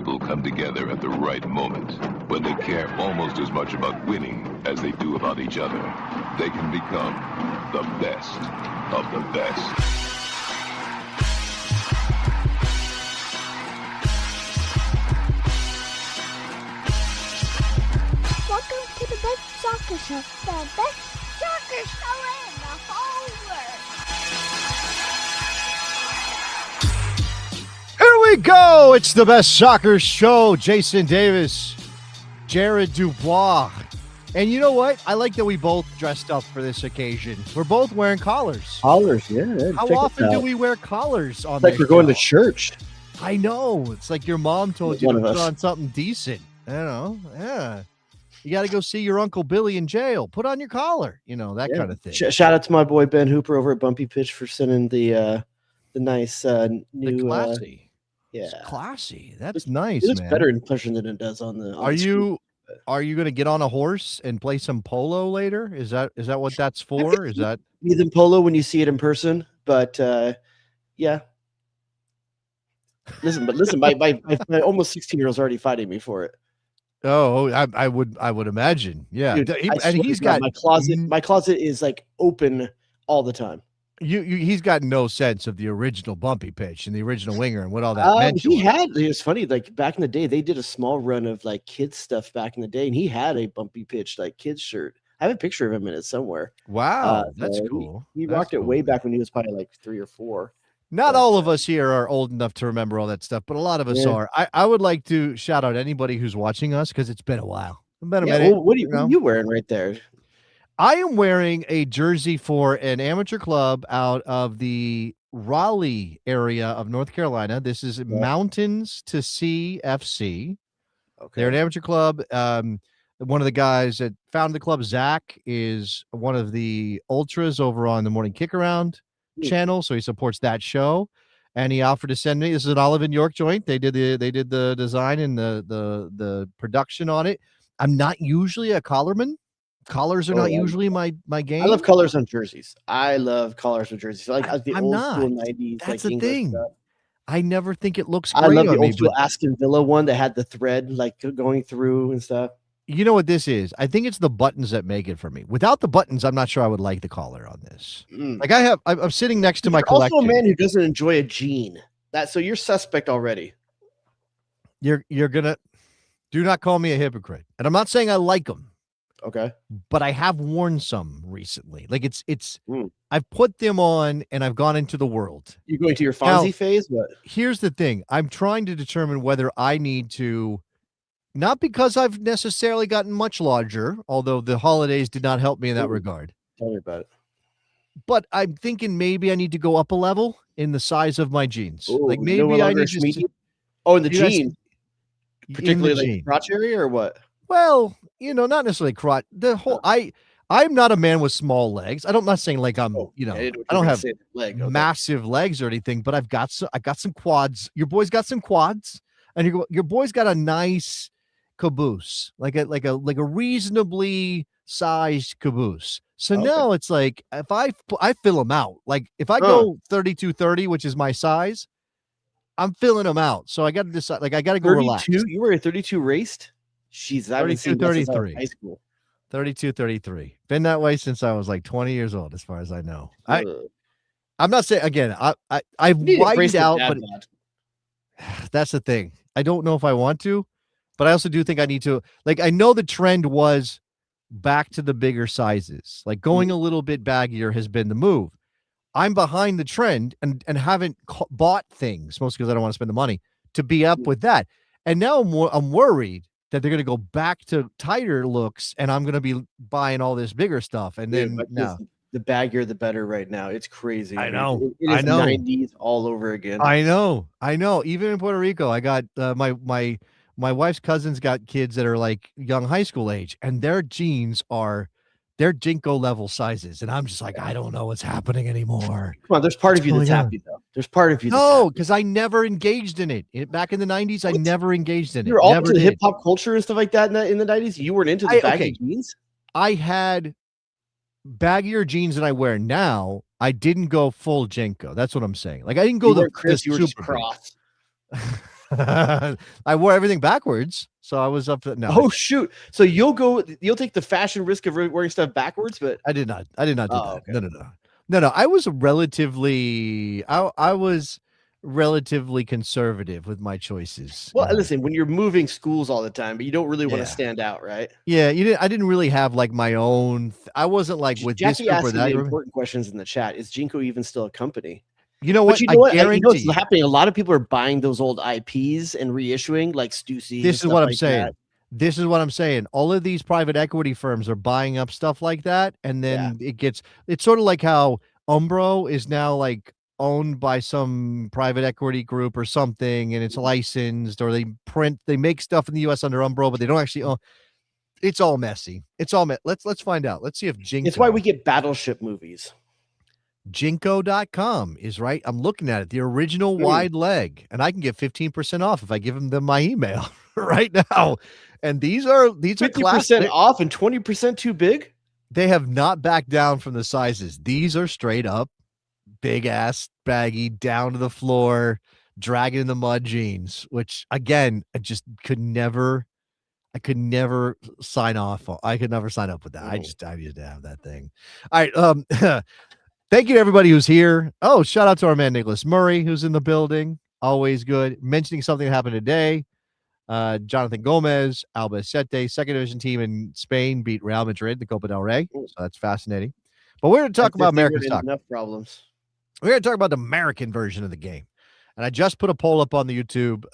people come together at the right moment, when they care almost as much about winning as they do about each other, they can become the best of the best. To the best soccer show, the best soccer show in the whole world. Here we go. It's the best soccer show. Jason Davis, Jared Dubois. And you know what? I like that we both dressed up for this occasion. We're both wearing collars. Collars, yeah. How often do we wear collars on It's like this we're going to show? church. I know. It's like your mom told you to put on something decent. I don't know. Yeah. You got to go see your Uncle Billy in jail. Put on your collar, that kind of thing. Shout out to my boy Ben Hooper over at Bumpy Pitch for sending the nice new the classy. Yeah, it's classy. That's nice. It looks man. better in person than it does on the. Are you going to get on a horse and play some polo later? Is that what that's for? Is that even polo when you see it in person? But yeah. Listen, my almost 16-year-old's already fighting me for it. Oh, I would imagine. Yeah. Dude, and he's got my closet. My closet is like open all the time. He's got no sense of the original Bumpy Pitch and the original winger and what all that meant. It was funny, like back in the day, they did a small run of like kids stuff back in the day, and he had a Bumpy Pitch like kids shirt. I have a picture of him in it somewhere. Wow, that's cool. He rocked it way back when he was probably like 3 or 4. Not all of us here are old enough to remember all that stuff, but a lot of us are. I would like to shout out anybody who's watching us because it's been a while. It's been a minute. Well, what are you wearing right there? I am wearing a jersey for an amateur club out of the Raleigh area of North Carolina. This is Mountains to Sea FC. Okay. They're an amateur club. One of the guys that founded the club, Zach, is one of the ultras over on the Morning Kick Around channel, so he supports that show, and he offered to send me. This is an Olive and York joint. They did the design and the production on it. I'm not usually a collarman. Collars are not usually my game. I love colors on jerseys. I love collars on jerseys. Like the I'm old not. school 90s. That's like the thing. Stuff. I never think it looks great. I love the on old me, school but Aston Villa one that had the thread like going through and stuff. You know what this is? I think it's the buttons that make it for me. Without the buttons, I'm not sure I would like the collar on this. Like I'm sitting next to my collection. Also a man who doesn't enjoy a jean. So you're suspect already. You're gonna do not call me a hypocrite. And I'm not saying I like them. Okay. But I have worn some recently. Like I've put them on and I've gone into the world. You're going to your Fonzie phase? What? Here's the thing. I'm trying to determine whether I need to. Not because I've necessarily gotten much larger, although the holidays did not help me in that regard. Tell me about it. But I'm thinking maybe I need to go up a level in the size of my jeans. Like maybe I need to. In the jean, particularly like crotch area or what? Well, not necessarily crotch. The whole I'm not a man with small legs. I'm not saying like I'm. I don't have massive legs or anything, but I got some quads. Your boy's got some quads, and your boy's got a nice caboose, like a reasonably sized caboose. So now it's like if I fill them out, like if I go 32-30, which is my size, I'm filling them out. So I got to decide. Like I got to go relax. You were a 32 raced? Jeez, I haven't seen 33. High school. 32-33. Been that way since I was like 20 years old, as far as I know. I'm not saying again. I've widened out, but that's the thing. I don't know if I want to. But I also do think I need to, like, I know the trend was back to the bigger sizes. Like going a little bit baggier has been the move. I'm behind the trend and haven't bought things, mostly because I don't want to spend the money, to be up with that. And now I'm worried that they're going to go back to tighter looks and I'm going to be buying all this bigger stuff. And then the baggier, the better right now. It's crazy. I know. It is 90s all over again. I know. Even in Puerto Rico, I got my wife's cousins got kids that are like young high school age, and their jeans are their Jinko level sizes. And I'm just like, I don't know what's happening anymore. Come on, there's part of you that's happy though. There's part of you. No, because I never engaged in it. Back in the 90s, I never engaged in it. You're all into hip hop culture and stuff like that in the 90s. You weren't into the baggy jeans. I had baggier jeans than I wear now. I didn't go full Jinko. That's what I'm saying. Like I didn't go you were super cross. I wore everything backwards, so I was up to no. Oh shoot! So you'll take the fashion risk of wearing stuff backwards, but I did not do that. Okay. No. I was relatively conservative with my choices. Well, listen, when you're moving schools all the time, but you don't really want to stand out, right? Yeah, I didn't really have like my own. I wasn't like with Jackie this group or that. the important questions in the chat. Is Jinko even still a company? You know what? I guarantee what's happening. A lot of people are buying those old IPs and reissuing, like Stussy. This is what I'm saying. This is what I'm saying. All of these private equity firms are buying up stuff like that, and then it's sort of like how Umbro is now like owned by some private equity group or something, and it's licensed, or they make stuff in the US under Umbro, but they don't actually own. It's all messy. It's all let's find out. Let's see if Jinko. It's why we get Battleship movies. Jinko.com is right. I'm looking at it. The original wide leg, and I can get 15% off if I give them my email right now. And these are 50% off and 20% too big. They have not backed down from the sizes. These are straight up big ass baggy down to the floor, dragging in the mud jeans, which again, I could never sign off. I could never sign up with that. I used to have that thing. All right. Thank you to everybody who's here. Oh, shout out to our man, Nicholas Murray, who's in the building. Always good. Mentioning something that happened today. Jonathan Gomez, Albacete, second division team in Spain, beat Real Madrid, the Copa del Rey. So that's fascinating. But we're going to talk about American soccer. Enough problems. We're going to talk about the American version of the game. And I just put a poll up on the YouTube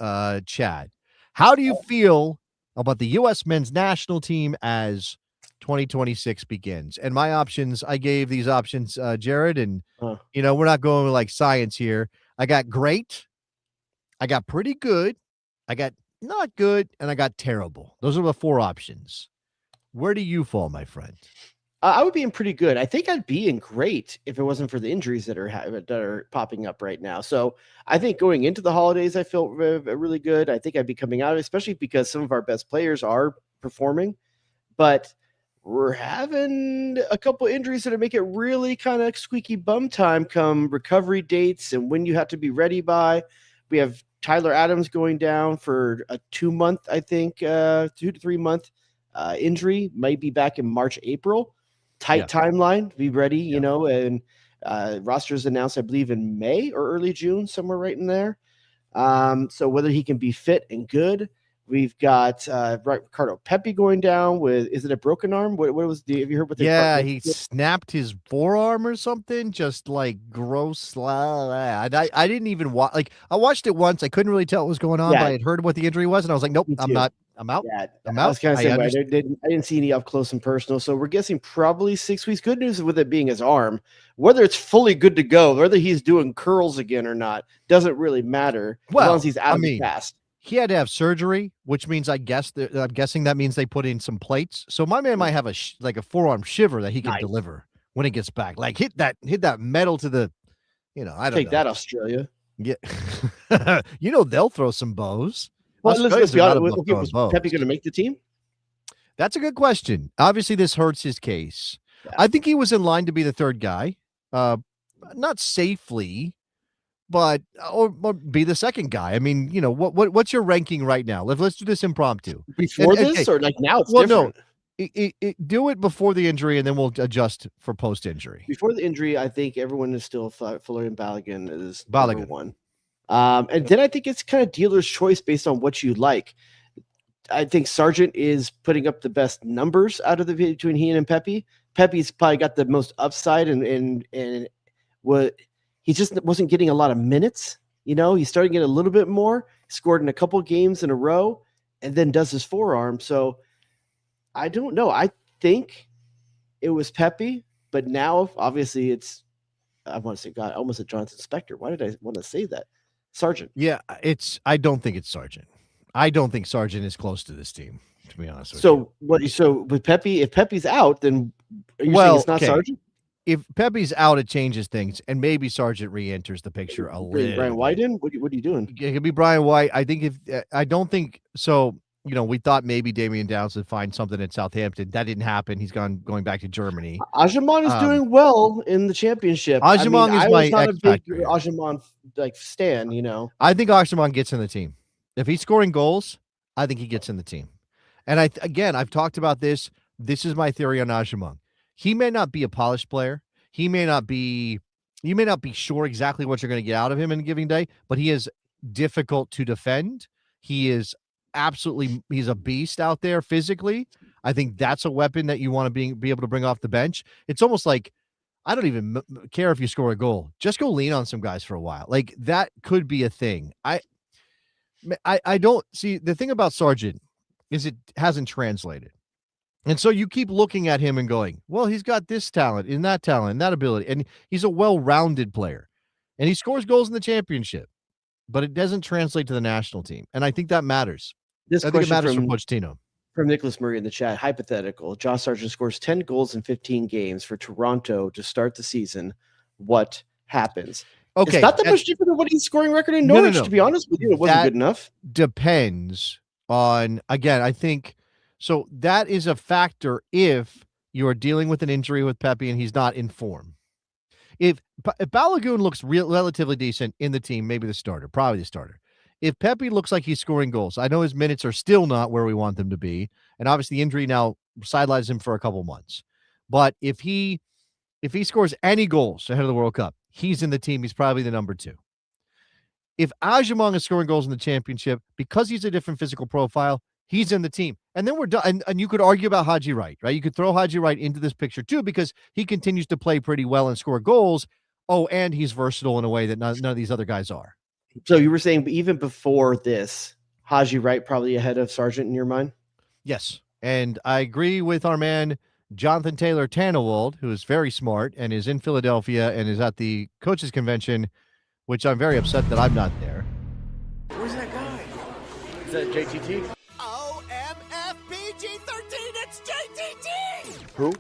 chat. How do you feel about the U.S. men's national team as 2026 begins? And my options, I gave these options, Jared, and we're not going with like science here. I got great, I got pretty good, I got not good, and I got terrible. Those are the four options. Where do you fall, my friend? I would be in pretty good. I think I'd be in great if it wasn't for the injuries that are popping up right now. So I think going into the holidays, I felt really good. I think I'd be coming out, especially because some of our best players are performing, but we're having a couple injuries that make it really kind of squeaky bum time come recovery dates and when you have to be ready by. We have Tyler Adams going down for a 2-month, I think, 2 to 3 month injury, might be back in March, April. Tight timeline, be ready, and rosters announced, I believe, in May or early June, somewhere right in there. So whether he can be fit and good. We've got Ricardo Pepi going down with, is it a broken arm? What was have you heard what he snapped his forearm or something, just like gross. I didn't even watch, like I watched it once. I couldn't really tell what was going on, but I had heard what the injury was, and I was like, nope, I'm out. Yeah, I was kind of saying, I didn't see any up close and personal. So we're guessing probably 6 weeks. Good news with it being his arm, whether it's fully good to go, whether he's doing curls again or not, doesn't really matter. As long as he's out of the cast. He had to have surgery, which means I'm guessing that means they put in some plates. So my man might have a forearm shiver that he can deliver when he gets back. Like hit that metal to the, I don't take that, Australia. Yeah, they'll throw some bows. Well, let's be honest. Was Pepe going to make the team? That's a good question. Obviously, this hurts his case. Yeah. I think he was in line to be the third guy, not safely. But or be the second guy. I mean, what's your ranking right now? Let's do this impromptu. Before this, or like now? It's different. No, do it before the injury, and then we'll adjust for post injury. Before the injury, I think everyone is still Florian Balogun is number one. And then I think it's kind of dealer's choice based on what you like. I think Sargent is putting up the best numbers out of the between he and Pepe. Pepe's probably got the most upside, and what. He just wasn't getting a lot of minutes. He started getting a little bit more, scored in a couple games in a row, and then does his forearm. So I don't know. I think it was Pepe, but now obviously it's, I want to say, God, I almost said Jonathan Spector. Why did I want to say that? Sargent. Yeah, I don't think it's Sargent. I don't think Sargent is close to this team, to be honest with you. So with Pepe, if Pepe's out, then are you saying it's not Sargent? If Pepe's out, it changes things, and maybe Sargent re-enters the picture a little. Brian White in? What are you doing? It could be Brian White. I think I don't think so. We thought maybe Damian Downs would find something at Southampton. That didn't happen. He's going back to Germany. Ajiman is doing well in the championship. Ajiman is my X factor. Ajiman stan. I think Ajiman gets in the team. If he's scoring goals, I think he gets in the team. And I've talked about this. This is my theory on Ajimong. He may not be a polished player. You may not be sure exactly what you're going to get out of him in a given day, but he is difficult to defend. He is he's a beast out there physically. I think that's a weapon that you want to be able to bring off the bench. It's almost like, I don't even care if you score a goal. Just go lean on some guys for a while. Like, that could be a thing. I don't see, the thing about Sargent is it hasn't translated. And so you keep looking at him and going, well, he's got this talent and that ability, and he's a well-rounded player, and he scores goals in the championship, but it doesn't translate to the national team. And I think that matters. I think it matters for Pochettino. From Nicholas Murray in the chat, hypothetical, Josh Sargent scores 10 goals in 15 games for Toronto to start the season. What happens? Okay. It's not that much different than what he's scoring record in Norwich, to be honest with you. It wasn't good enough. Depends on, again, I think, so that is a factor if you're dealing with an injury with Pepe and he's not in form. If Balogun looks relatively decent in the team, maybe the starter, probably the starter. If Pepe looks like he's scoring goals, I know his minutes are still not where we want them to be, and obviously the injury now sidelines him for a couple months. But if he scores any goals ahead of the World Cup, he's in the team. He's probably the number 2. If Ajimong is scoring goals in the championship, because he's a different physical profile, he's in the team. And then we're done. And you could argue about Haji Wright, right? You could throw Haji Wright into this picture too, because he continues to play pretty well and score goals. Oh, and he's versatile in a way that none of these other guys are. So you were saying even before this, Haji Wright probably ahead of Sargent in your mind? Yes. And I agree with our man, Jonathan Taylor Tannewald, who is very smart and is in Philadelphia and is at the coaches convention, which I'm very upset that I'm not there. Where's that guy? Is that JTT? OMFPG-13, it's JTT! Who?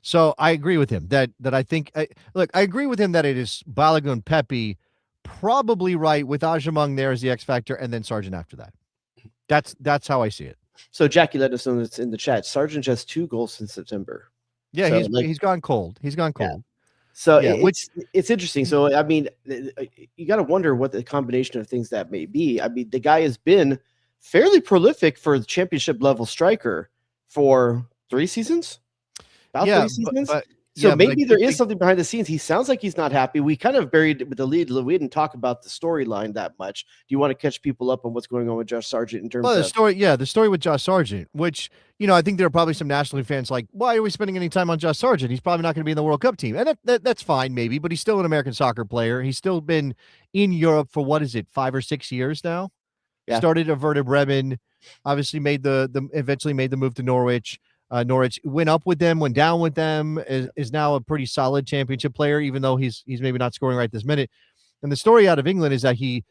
So I agree with him that I think, I agree with him that it is Balogun, Pepe, probably right, with Ajimong there as the X factor, and then Sargent after that. That's how I see it. So Jackie let us know that's in the chat. Sargent has 2 goals since September. Yeah, so he's gone cold. He's gone cold. Yeah. So it's interesting. So I mean, you got to wonder what the combination of things that may be. I mean, the guy has been fairly prolific for the championship level striker for 3 seasons. About 3 seasons. So maybe there is something behind the scenes. He sounds like he's not happy. We kind of buried it with the lead. We didn't talk about the storyline that much. Do you want to catch people up on what's going on with Josh Sargent in terms of the story with Josh Sargent, which, I think there are probably some National League fans like, why are we spending any time on Josh Sargent? He's probably not going to be in the World Cup team. And that's fine, maybe, but he's still an American soccer player. He's still been in Europe for 5 or 6 years now. Yeah. Started at Werder Bremen, obviously eventually made the move to Norwich. Norwich went up with them, went down with them, is now a pretty solid championship player, even though he's maybe not scoring right this minute. And the story out of England is that he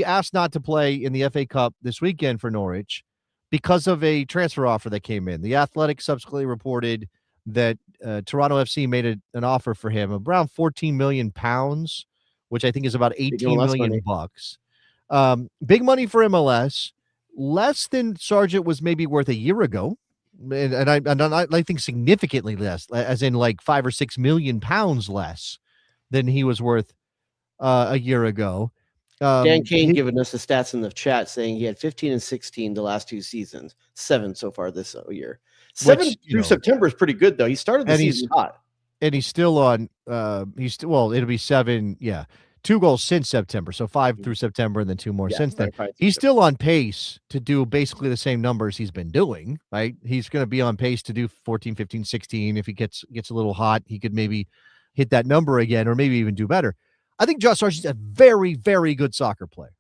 asked not to play in the FA Cup this weekend for Norwich because of a transfer offer that came in. The Athletic subsequently reported that Toronto FC made an offer for him of around £14 million, which I think is about $18 million bucks. Big money for MLS, less than Sargent was maybe worth a year ago. And I think significantly less, as in like £5 or £6 million less than he was worth a year ago. Dan Kane giving us the stats in the chat saying he had 15 and 16 the last 2 seasons, 7 so far this year. 7 through September is pretty good though. He started the season hot, and he's still on. It'll be 7. Yeah. 2 goals since September, so 5 through September, and then 2 more since then. He's still on pace to do basically the same numbers he's been doing, right? He's going to be on pace to do 14, 15, 16. If he gets a little hot, he could maybe hit that number again, or maybe even do better. I think Josh Sargent's a very, very good soccer player.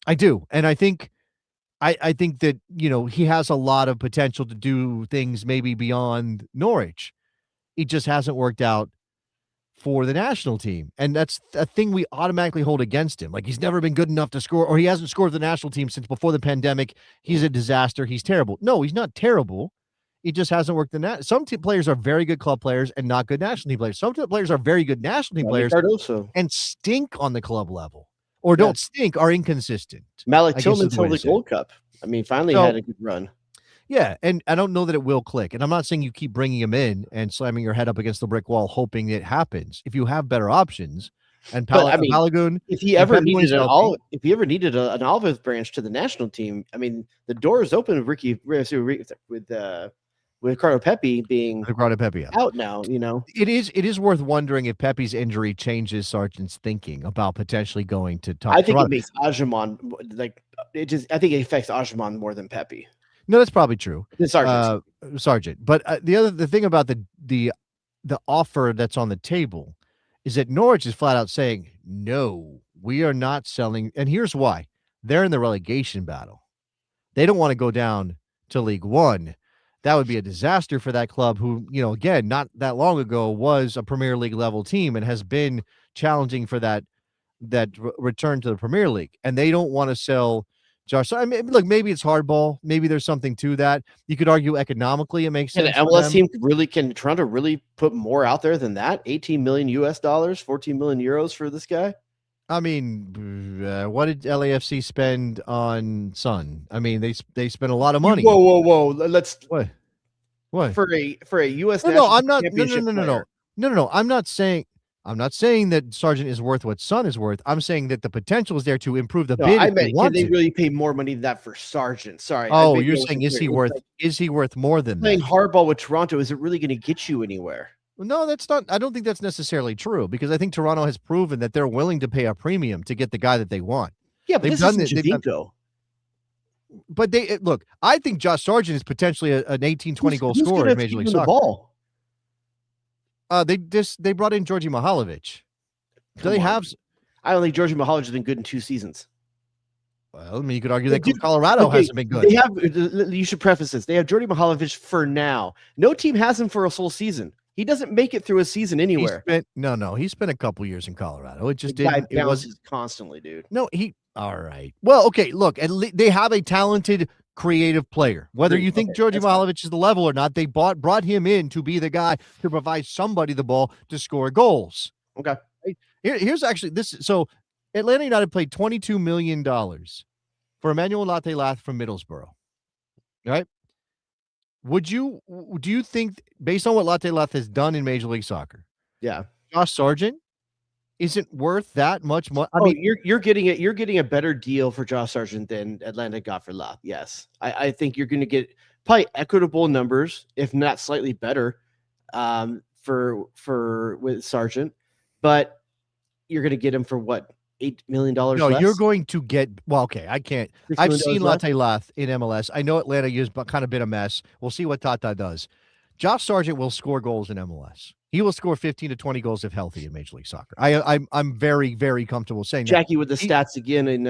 I do, and I think that he has a lot of potential to do things maybe beyond Norwich. It just hasn't worked out for the national team. And that's a thing we automatically hold against him. Like, he's never been good enough to score, or he hasn't scored for the national team since before the pandemic. He's a disaster. He's terrible. No, he's not terrible. It just hasn't worked. Some players are very good club players and not good national team players. Some players are very good national team players and stink on the club level, or don't stink, are inconsistent. Malik Tillman's held the Gold Cup. I mean, finally had a good run. Yeah, and I don't know that it will click. And I'm not saying you keep bringing him in and slamming your head up against the brick wall hoping it happens. If you have better options, and But I mean, Balogun. if he ever needed an olive branch to the national team, I mean, the door is open with Ricardo Pepi being out now. It is worth wondering if Pepe's injury changes Sargent's thinking about potentially going to top. I think it makes Ajimon I think it affects Ajimon more than Pepi. No, that's probably true. Sargent. But the thing about the offer that's on the table is that Norwich is flat out saying, no, we are not selling. And here's why. They're in the relegation battle. They don't want to go down to League One. That would be a disaster for that club who, again, not that long ago was a Premier League level team and has been challenging for that return to the Premier League. And they don't want to sell Josh. I mean, look, maybe it's hardball. Maybe there's something to that. You could argue economically it makes sense. Can the MLS team can Toronto really put more out there than that? $18 million, 14 million euros for this guy? I mean, what did LAFC spend on Son? I mean, they spent a lot of money. Whoa! Let's what for a U.S. No, I'm not. No. I'm not saying that Sargent is worth what Son is worth. I'm saying that the potential is there to improve the bid. I meant, can they really pay more money than that for Sargent? Sorry. Oh, you're saying is he worth more than playing that? hardball with Toronto? Is it really going to get you anywhere? No, that's not. I don't think that's necessarily true because I think Toronto has proven that they're willing to pay a premium to get the guy that they want. Yeah, but this isn't Javinko. But look. I think Josh Sargent is potentially an 18, 20 goal scorer in Major League Soccer. They brought in Georgi Mihalovic. Do they have? I don't think Georgi Mihalovic has been good in 2 seasons. Well, I mean, you could argue that Colorado hasn't been good. They have. You should preface this. They have Georgi Mihalovic for now. No team has him for a full season. He doesn't make it through a season anywhere. He spent a couple years in Colorado. It just didn't. It was constantly, dude. No, all right. Well, okay. Look, they have a talented, creative player. Whether you think Georgi Mihalovic is the level or not, they brought him in to be the guy to provide somebody the ball to score goals. Okay. Here's actually this. So, Atlanta United paid $22 million for Emmanuel Latte-Lath from Middlesbrough. Right? Do you think, based on what Latte-Lath has done in Major League Soccer, Josh Sargent isn't worth that much money? I mean, you're getting a better deal for Josh Sargent than Atlanta got for Lath. Yes, I think you're going to get probably equitable numbers, if not slightly better, with Sargent, but you're going to get him for what? $8 million. No, less? You're going to get. Well, okay, I can't. I've seen Latte-Lath in MLS. I know Atlanta has kind of been a mess. We'll see what Tata does. Josh Sargent will score goals in MLS. He will score 15 to 20 goals if healthy in Major League Soccer. I'm very, very comfortable saying Jackie, with the stats again, and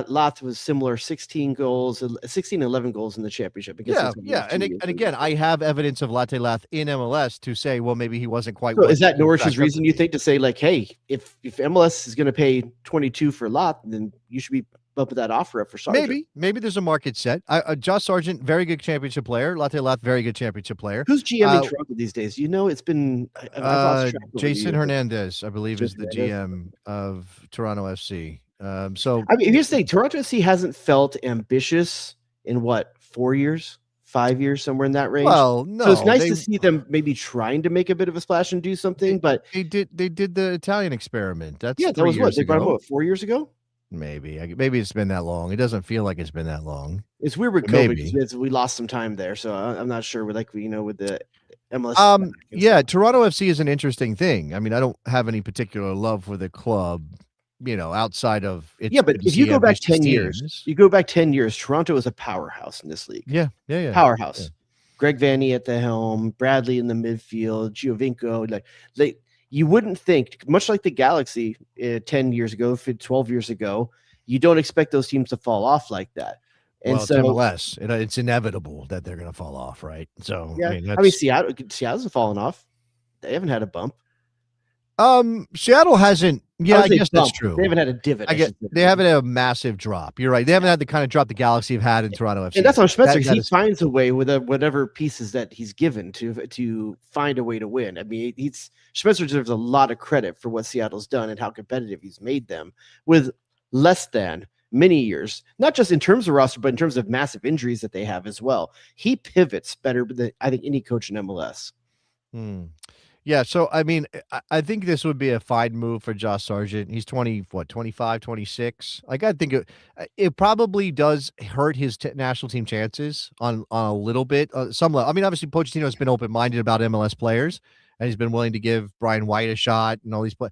Lath was similar, 16 goals, 16 11 goals in the championship. And again, I have evidence of Latte-Lath in MLS to say, well, maybe he wasn't quite. So is that Norwich's reason, you think, to say, like, hey, if MLS is going to pay 22 for Lath, then you should be up with that offer up for Sargent? Maybe there's a market set. Josh Sargent, very good championship player. Latte-Lath, very good championship player. Who's GM in Toronto these days? It's been Jason Hernandez, I believe, is the GM of Toronto FC. So I mean, if you say Toronto FC hasn't felt ambitious in what, 4 years, 5 years, somewhere in that range. Well, no. So it's nice to see them maybe trying to make a bit of a splash and do something. But they did the Italian experiment. That was what they brought what, 4 years ago. Maybe it's been that long. It doesn't feel like it's been that long. It's weird with COVID because we lost some time there, so I'm not sure. With with the MLS. Toronto FC is an interesting thing. I mean, I don't have any particular love for the club, outside of it. Yeah, but if you go back 10 years, Toronto is a powerhouse in this league. Yeah. Powerhouse. Yeah. Greg Vanney at the helm, Bradley in the midfield, Giovinco, you wouldn't think, much like the Galaxy 10 years ago, 12 years ago, you don't expect those teams to fall off like that. And well, so MLS, it's inevitable that they're going to fall off, right? So yeah, I mean Seattle's fallen off. They haven't had a bump. Seattle hasn't. Yeah, I guess that's true. They haven't had a divot. They haven't had a massive drop. You're right. They haven't had the kind of drop the Galaxy have had in Toronto FC. And that's on Spencer. He finds a way with whatever pieces that he's given to find a way to win. I mean, Spencer deserves a lot of credit for what Seattle's done and how competitive he's made them with less than many years, not just in terms of roster, but in terms of massive injuries that they have as well. He pivots better than I think any coach in MLS. Yeah, so I mean, I think this would be a fine move for Josh Sargent. He's 25, 26. Like I think it probably does hurt his national team chances on a little bit, some level. I mean, obviously Pochettino has been open minded about MLS players, and he's been willing to give Brian White a shot and all these. But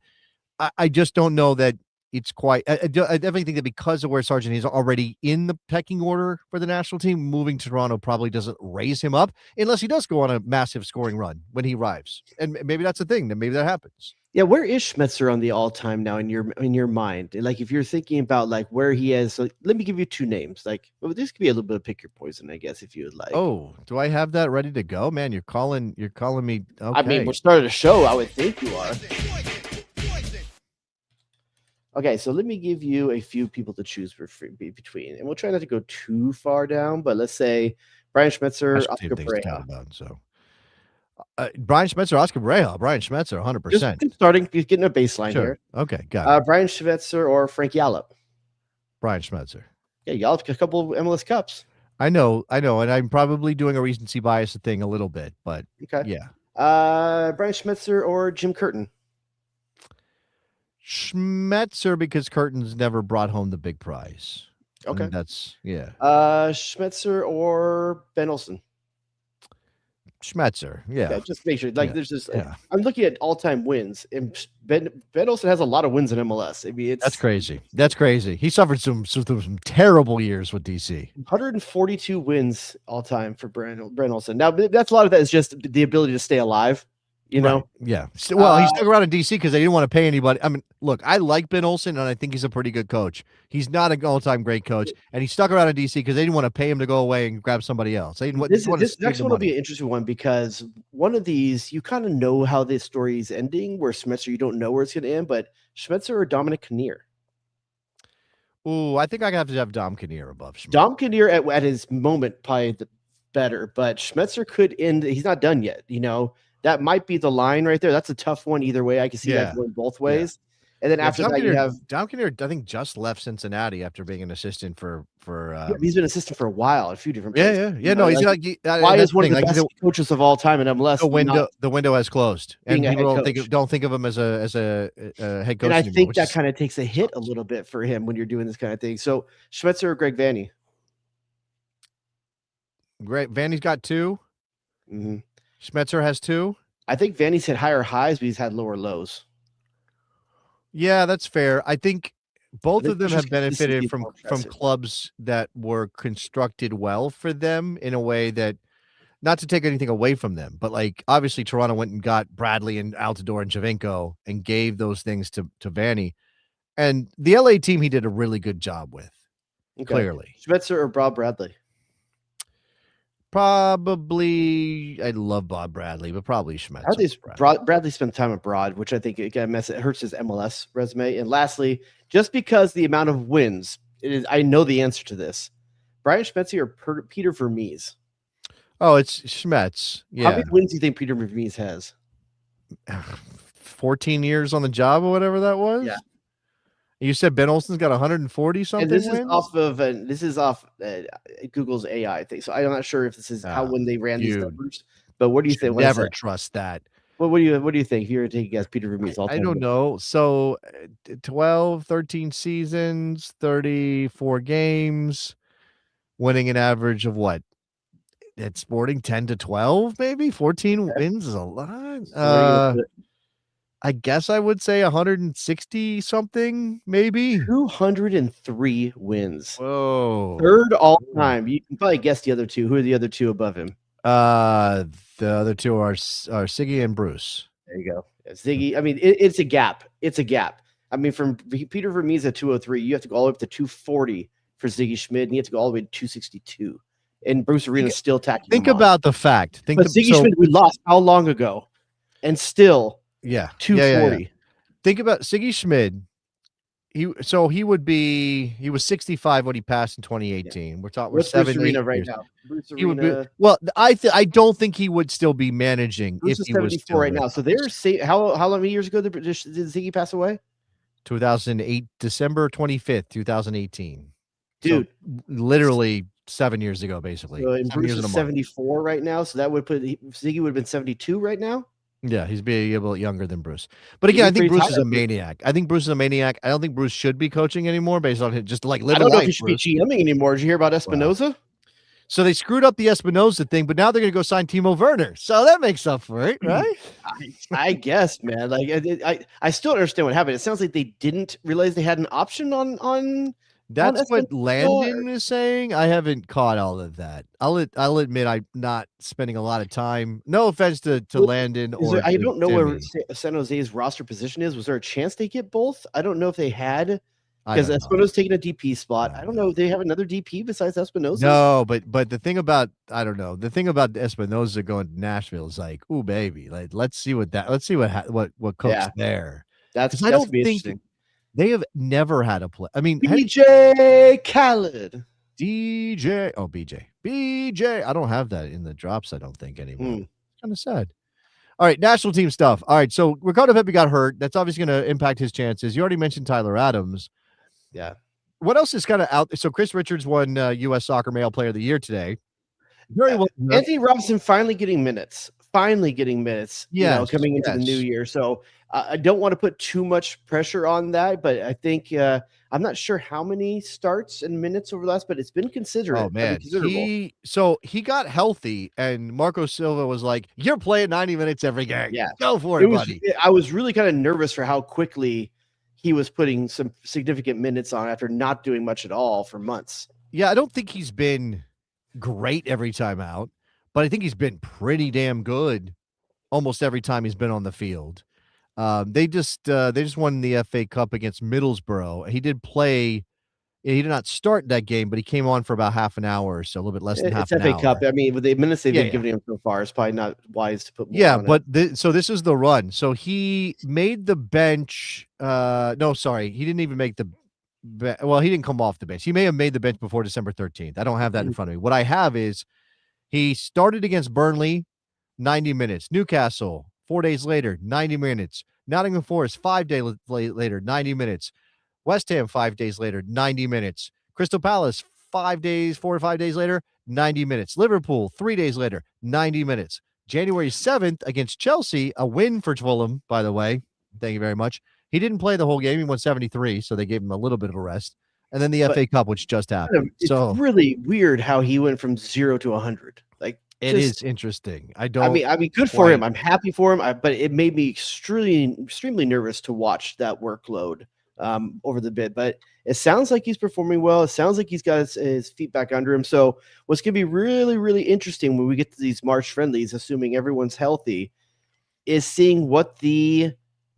I just don't know that it's quite. I definitely think that because of where Sargent is already in the pecking order for the national team, moving to Toronto probably doesn't raise him up unless he does go on a massive scoring run when he arrives. And maybe that's the thing. Then maybe that happens. Yeah, where is Schmetzer on the all-time now in your mind? Like, if you're thinking about like where he is, so let me give you two names. Like, well, this could be a little bit of pick your poison, I guess, if you would like. Oh, do I have that ready to go, man? You're calling me. Okay. I mean, we're starting a show. I would think you are. Okay, so let me give you a few people to choose between, and we'll try not to go too far down. But let's say Brian Schmetzer, Oscar Pareja. Brian Schmetzer, Oscar Pareja. Brian Schmetzer, 100%. Just starting, he's getting a baseline here. Okay, got it. Brian Schmetzer or Frank Yallop. Brian Schmetzer. Yeah, Yallop's a couple of MLS Cups. I know, and I'm probably doing a recency bias thing a little bit, but okay, yeah. Brian Schmetzer or Jim Curtin. Schmetzer, because Curtin's never brought home the big prize. Okay, and that's yeah. Schmetzer or Ben Olsen. Schmetzer, yeah. Just make sure. Like, there's this. Yeah. I'm looking at all-time wins, and Ben Olsen has a lot of wins in MLS. I mean, that's crazy. That's crazy. He suffered some terrible years with DC. 142 wins all time for Brent Olsen. Now, that's a lot of that is just the ability to stay alive. You know, right. Yeah. Well, he stuck around in DC because they didn't want to pay anybody. I mean, look, I like Ben Olsen, and I think he's a pretty good coach. He's not an all-time great coach, and he stuck around in DC because they didn't want to pay him to go away and grab somebody else. They didn't. This next one will be an interesting one because one of these you kind of know how this story is ending. Where Schmetzer, you don't know where it's going to end, but Schmetzer or Dominic Kinnear. Ooh, I think I have to have Dom Kinnear above Schmetzer. Dom Kinnear at his moment probably the better, but Schmetzer could end. He's not done yet. You know. That might be the line right there. That's a tough one either way. I can see that going both ways. Yeah. And then after that, you have Dom Kinnear. I think just left Cincinnati after being an assistant for. He's been an assistant for a while, a few different places. Yeah. No, he's like, why is one of the best coaches of all time in MLS? The window has closed, and people don't think of him as a head coach. And I think that kind of takes a hit a little bit for him when you're doing this kind of thing. So Schmetzer or Greg Vanney? Vanney's got 2. Mm-hmm. Schmetzer has 2. I think Vanney's hit higher highs, but he's had lower lows. Yeah, that's fair. I think both of them have benefited from clubs that were constructed well for them in a way that, not to take anything away from them, but like obviously Toronto went and got Bradley and Altidore and Javinko and gave those things to Vanney. And the LA team he did a really good job with, clearly. Schmetzer or Bob Bradley? Probably, I love Bob Bradley, but probably Schmetzer. Bradley spent time abroad, which I think it hurts his MLS resume. And lastly, just because the amount of wins, I know the answer to this. Brian Schmetzer or Peter Vermees? Oh, it's Schmetz. Yeah. How many wins do you think Peter Vermees has? 14 years on the job or whatever that was? Yeah. You said Ben Olsen's got 140 something. And this is off Google's AI thing. So I'm not sure if this is when they ran these numbers. But what do you think? Never trust that. Well, what do you think? If you were taking a guess, Peter Vermees. I don't know. So 12, 13 seasons, 34 games, winning an average of what? At Sporting 10 to 12, maybe 14 wins is a lot. I guess I would say 160 something, maybe 203 wins. Whoa, third all time. You can probably guess the other two. Who are the other two above him? The other two are Siggy and Bruce. There you go, Ziggy. I mean, it's a gap. It's a gap. I mean, from Peter Vermees at 203, you have to go all the way up to 240 for Ziggy Schmid, and you have to go all the way to 262. And Bruce Arena's still tacking. Think about the fact. Ziggy Schmid, we lost how long ago, and still. Yeah, 240. Yeah. Think about Siggy Schmid. He was 65 when he passed in 2018. Yeah. We're 7 Arena right now. Bruce Arena. He would be, I don't think he would still be managing Bruce if he was still right now. So they're how many years ago did Ziggy pass away? 2008, December 25th, 2018. Dude, so literally 7 years ago, basically. So Bruce is 74 right now, so that would put Ziggy would have been 72 right now. Yeah, he's being a little younger than Bruce. But again, I think Bruce is a maniac. I think Bruce is a maniac. I don't think Bruce should be coaching anymore based on just like live a life. I don't know if he should be GMing anymore. Did you hear about Espinoza? Wow. So they screwed up the Espinoza thing, but now they're going to go sign Timo Werner. So that makes up for it, right? I guess, man. Like I still don't understand what happened. It sounds like they didn't realize they had an option on. That's what Landon is saying. I haven't caught all of that. I'll admit I'm not spending a lot of time. No offense to Landon or I don't know where San Jose's roster position is. Was there a chance they get both? I don't know if they had. Because Espinoza's taking a DP spot. I don't know if they have another DP besides Espinoza. No, but the thing about Espinoza going to Nashville is like, ooh, baby, like let's see what cooks there. I don't think they have never had a play. I mean, DJ Khaled, DJ, BJ. I don't have that in the drops. I don't think anymore. Kind of sad. All right, national team stuff. All right, so Ricardo Pepi got hurt. That's obviously going to impact his chances. You already mentioned Tyler Adams. Yeah. What else is kind of out? So Chris Richards won U.S. Soccer Male Player of the Year today. Very well. Anthony Robinson finally getting minutes. Yeah, coming into the new year. So I don't want to put too much pressure on that, but I think I'm not sure how many starts and minutes over the last, but it's been considerable. Oh man, he got healthy, and Marco Silva was like, "You're playing 90 minutes every game. Yeah, go for it, buddy." I was really kind of nervous for how quickly he was putting some significant minutes on after not doing much at all for months. Yeah, I don't think he's been great every time out, but I think he's been pretty damn good almost every time he's been on the field. They just won the FA Cup against Middlesbrough. He did play. He did not start that game, but he came on for about half an hour or so, a little bit less than half an hour. It's FA Cup. I mean, with the minutes they've been giving him so far, it's probably not wise to put more on but so this is the run. So he made the bench. No, sorry. He didn't even make the well, he didn't come off the bench. He may have made the bench before December 13th. I don't have that in front of me. What I have is he started against Burnley, 90 minutes. Newcastle, 4 days later, 90 minutes. Nottingham Forest, 5 days later, 90 minutes. West Ham, 5 days later, 90 minutes. Crystal Palace, 4 or 5 days later, 90 minutes. Liverpool, 3 days later, 90 minutes. January 7th against Chelsea, a win for Fulham, by the way. Thank you very much. He didn't play the whole game. He won 73, so they gave him a little bit of a rest. And then the FA Cup, which just happened. It's really weird how he went from 0 to 100. Like it is interesting. I mean, good for him. I'm happy for him. But it made me extremely nervous to watch that workload over the bid. But it sounds like he's performing well. It sounds like he's got his feet back under him. So what's going to be really, really interesting when we get to these March friendlies, assuming everyone's healthy, is seeing what the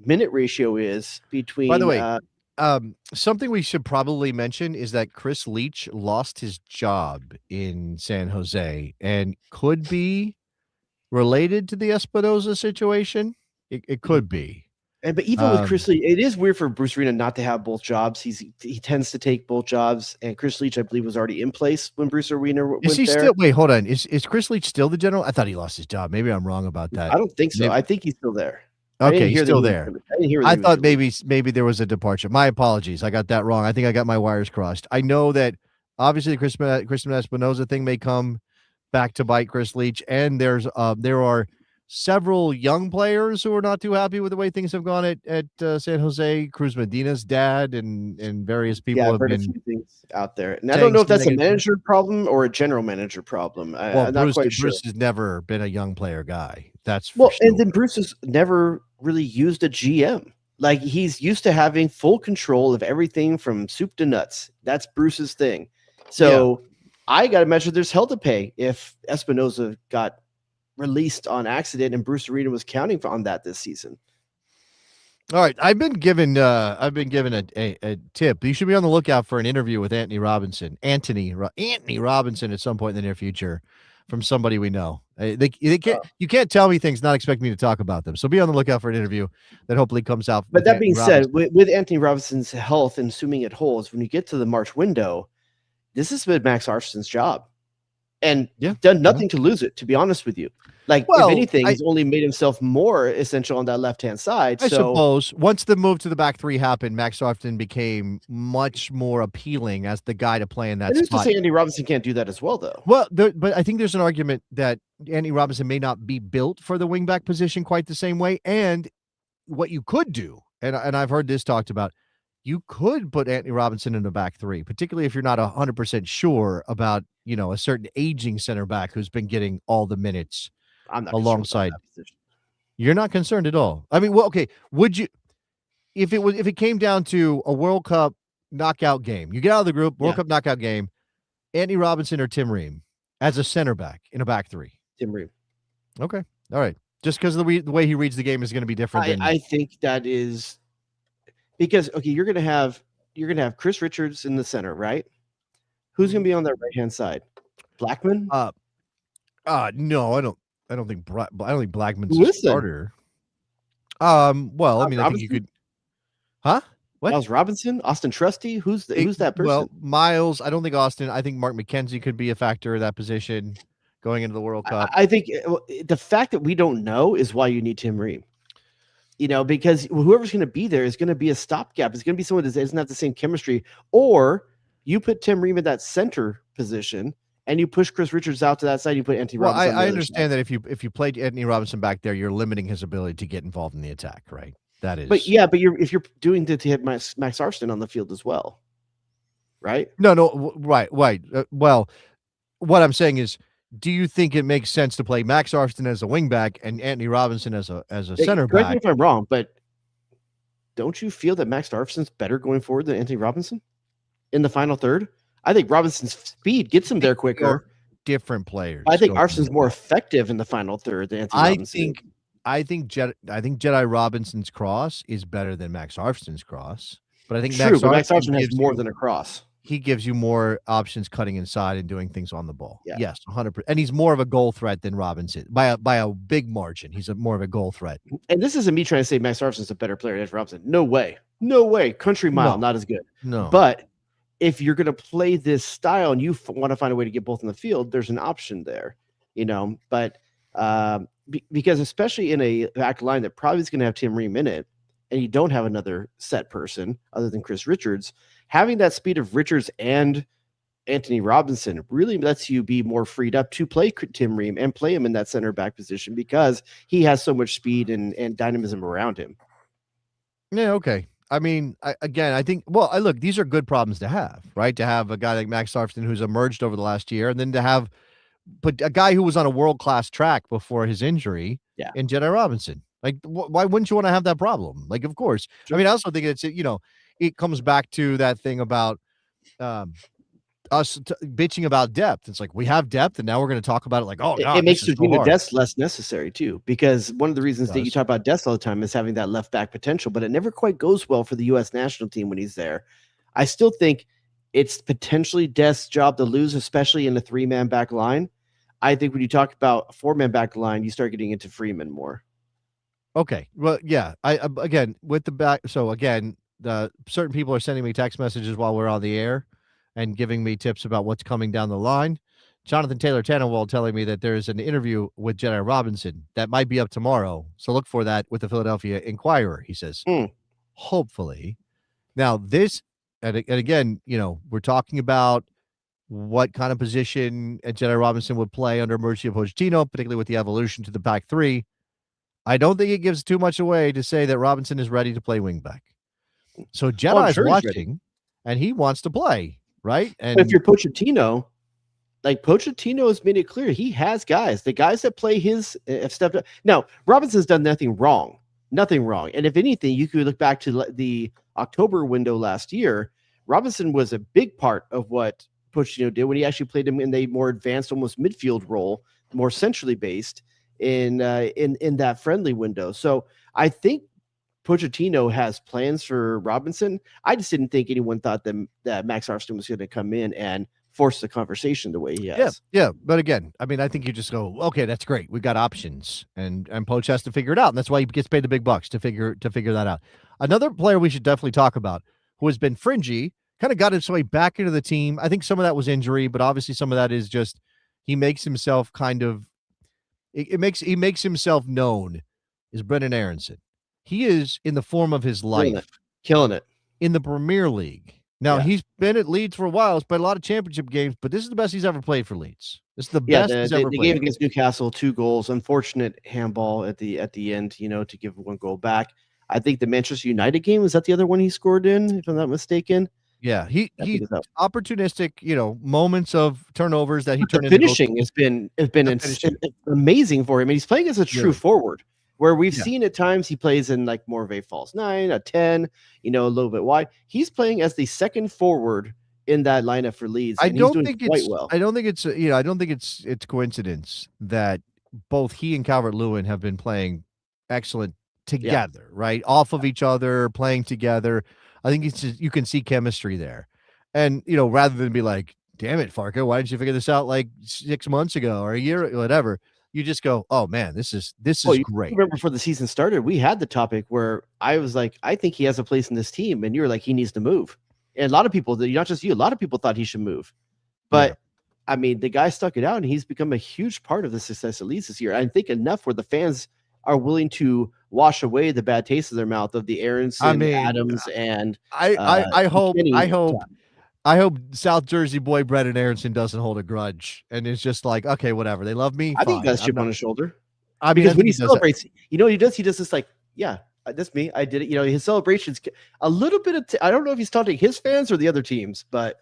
minute ratio is between. By the way, something we should probably mention is that Chris Leach lost his job in San Jose and could be related to the Espinoza situation. It could be. But even with Chris Leach, it is weird for Bruce Arena not to have both jobs. He tends to take both jobs, and Chris Leach, I believe, was already in place when Bruce Arena went there. Still? Wait, hold on. Is Chris Leach still the general? I thought he lost his job. Maybe I'm wrong about that. I don't think so. I think he's still there. Okay, he's still there. I thought maybe there was a departure. My apologies. I got that wrong. I think I got my wires crossed. I know that obviously the Cristian Espinoza thing may come back to bite Chris Leach, and there are several young players who are not too happy with the way things have gone at San Jose. Cruz Medina's dad and various people have been a few things out there. And I don't know if that's a manager problem or a general manager problem. I'm not quite sure. Bruce has never been a young player guy. That's and then Bruce has never really used a GM. Like he's used to having full control of everything from soup to nuts. That's Bruce's thing. So I got to imagine there's hell to pay if Espinoza got released on accident and Bruce Arena was counting on that this season. All right, I've been given a tip. You should be on the lookout for an interview with Anthony Robinson at some point in the near future from somebody we know. They can't you can't tell me things not expect me to talk about them. So be on the lookout for an interview that hopefully comes out. But that being said, with Anthony Robinson's health and assuming it holds, when you get to the March window, this has been Max Arson's job. and done nothing to lose it, to be honest with you. Like, if anything, he's only made himself more essential on that left-hand side. I suppose once the move to the back three happened, Max Arfton became much more appealing as the guy to play in that spot. Who's to say Andy Robinson can't do that as well, though? Well, but I think there's an argument that Andy Robinson may not be built for the wingback position quite the same way. And what you could do, and I've heard this talked about, you could put Anthony Robinson in the back three, particularly if you're not 100% sure about, a certain aging center back who's been getting all the minutes. I'm not alongside. You're not concerned at all. I mean, well, okay. Would you, if it came down to a World Cup knockout game, you get out of the group, World Cup knockout game, Anthony Robinson or Tim Ream as a center back in a back three? Tim Ream. Okay. All right. Just because the way he reads the game is going to be different. I think that is because, okay, you're going to have Chris Richards in the center, right? Who's going to be on that right-hand side? Blackman? No, I don't think Blackman's a starter. Well, I mean, Robinson? I think you could. Huh? What? Miles Robinson, Austin Trusty. Who's that person? Well, Miles. I don't think Austin. I think Mark McKenzie could be a factor in that position going into the World Cup. I think the fact that we don't know is why you need Tim Ream. Because whoever's going to be there is going to be a stopgap. It's going to be someone that doesn't have the same chemistry. Or you put Tim Ream in that center position and you push Chris Richards out to that side. You put Anthony Robinson. I understand that if you played Anthony Robinson back there, you're limiting his ability to get involved in the attack, right? That is. But if you're doing to hit Max Arfton on the field as well, right? No, right. Well, what I'm saying is, do you think it makes sense to play Max Arfton as a wingback and Anthony Robinson as a center back? Correct me if I'm wrong, but don't you feel that Max Arfton's better going forward than Anthony Robinson in the final third? I think Robinson's speed gets him there quicker. Different players. I think Arfton's more effective in the final third than Anthony Robinson. I think Jedi Robinson's cross is better than Max Arfton's cross, but I think Max Arfton has more than a cross. He gives you more options cutting inside and doing things on the ball. Yeah. Yes, 100%. And he's more of a goal threat than Robinson by a big margin. He's more of a goal threat. And this isn't me trying to say Max Arfton's a better player than Robinson. No way. Country mile, not as good. No. But if you're going to play this style and you want to find a way to get both in the field, there's an option there, But because especially in a back line that probably is going to have Tim Ream in it, and you don't have another set person other than Chris Richards, having that speed of Richards and Anthony Robinson really lets you be more freed up to play Tim Ream and play him in that center back position because he has so much speed and dynamism around him. Yeah, okay. I mean, I think, look, these are good problems to have, right? To have a guy like Max Arfton who's emerged over the last year, and then to have a guy who was on a world-class track before his injury in Jedi Robinson. Like, why wouldn't you want to have that problem? Like, of course. Sure. I mean, I also think it's, it comes back to that thing about us bitching about depth. It's like, we have depth, and now we're going to talk about it like, oh, God, it makes the depth less necessary, too, because one of the reasons that you talk about depth all the time is having that left back potential, but it never quite goes well for the U.S. national team when he's there. I still think it's potentially Dest's job to lose, especially in a 3-man back line. I think when you talk about a 4-man back line, you start getting into Freeman more. Okay. Well, yeah. Again, with the back. So again, certain people are sending me text messages while we're on the air and giving me tips about what's coming down the line. Jonathan Taylor Tannenwald telling me that there's an interview with Jedi Robinson that might be up tomorrow. So look for that with the Philadelphia Inquirer, he says. Hopefully. Now this, and again, we're talking about what kind of position Jedi Robinson would play under Mauricio Pochettino, particularly with the evolution to the back three. I don't think it gives too much away to say that Robinson is ready to play wingback. So Jedi's watching, and he wants to play, right? And but if you're Pochettino, Pochettino has made it clear he has guys. The guys that play his have stepped up. Now, Robinson's done nothing wrong. And if anything, you could look back to the October window last year. Robinson was a big part of what Pochettino did when he actually played him in a more advanced, almost midfield role, more centrally based in that friendly window. So I think Pochettino has plans for Robinson. I just didn't think anyone thought that Max Arfton was going to come in and force the conversation the way he has. Yeah. But again, I mean, I think you just go, okay, that's great. We've got options, and Poch has to figure it out. And that's why he gets paid the big bucks to figure that out. Another player we should definitely talk about who has been fringy, kind of got his way back into the team. I think some of that was injury, but obviously some of that is just he makes himself kind of he makes himself known is Brendan Aronson. He is in the form of his life, killing it in the Premier League. Now he's been at Leeds for a while. He's played a lot of championship games, but this is the best he's ever played for Leeds. This is the best he's ever played. The game against Newcastle, 2 goals. Unfortunate handball at the end, to give 1 goal back. I think the Manchester United game, was that the other one he scored in, if I'm not mistaken? Yeah, he opportunistic, moments of turnovers that he turned into finishing has been amazing for him. And he's playing as a true forward, where we've seen at times he plays in like more of a false 9, a 10, a little bit wide. He's playing as the second forward in that lineup for Leeds. I don't think it's coincidence that both he and Calvert-Lewin have been playing excellent together, right? Off of each other, playing together. I think it's just, you can see chemistry there. And, rather than be like, damn it, Farka, why didn't you figure this out like 6 months ago or a year or whatever? You just go, oh man, this is great. Remember before the season started, we had the topic where I was like, I think he has a place in this team. And you were like, he needs to move. And a lot of people, not just you, a lot of people thought he should move. But I mean, the guy stuck it out and he's become a huge part of the success at Leeds this year. I think enough where the fans are willing to wash away the bad taste of their mouth of the Aronson, Adams, and I hope South Jersey boy Brendan Aronson doesn't hold a grudge and it's just like, okay, whatever. They love me. I think that's chip on his shoulder. I mean, because when he celebrates, he does this like, yeah, that's me. I did it. His celebrations a little bit of. I don't know if he's taunting his fans or the other teams, but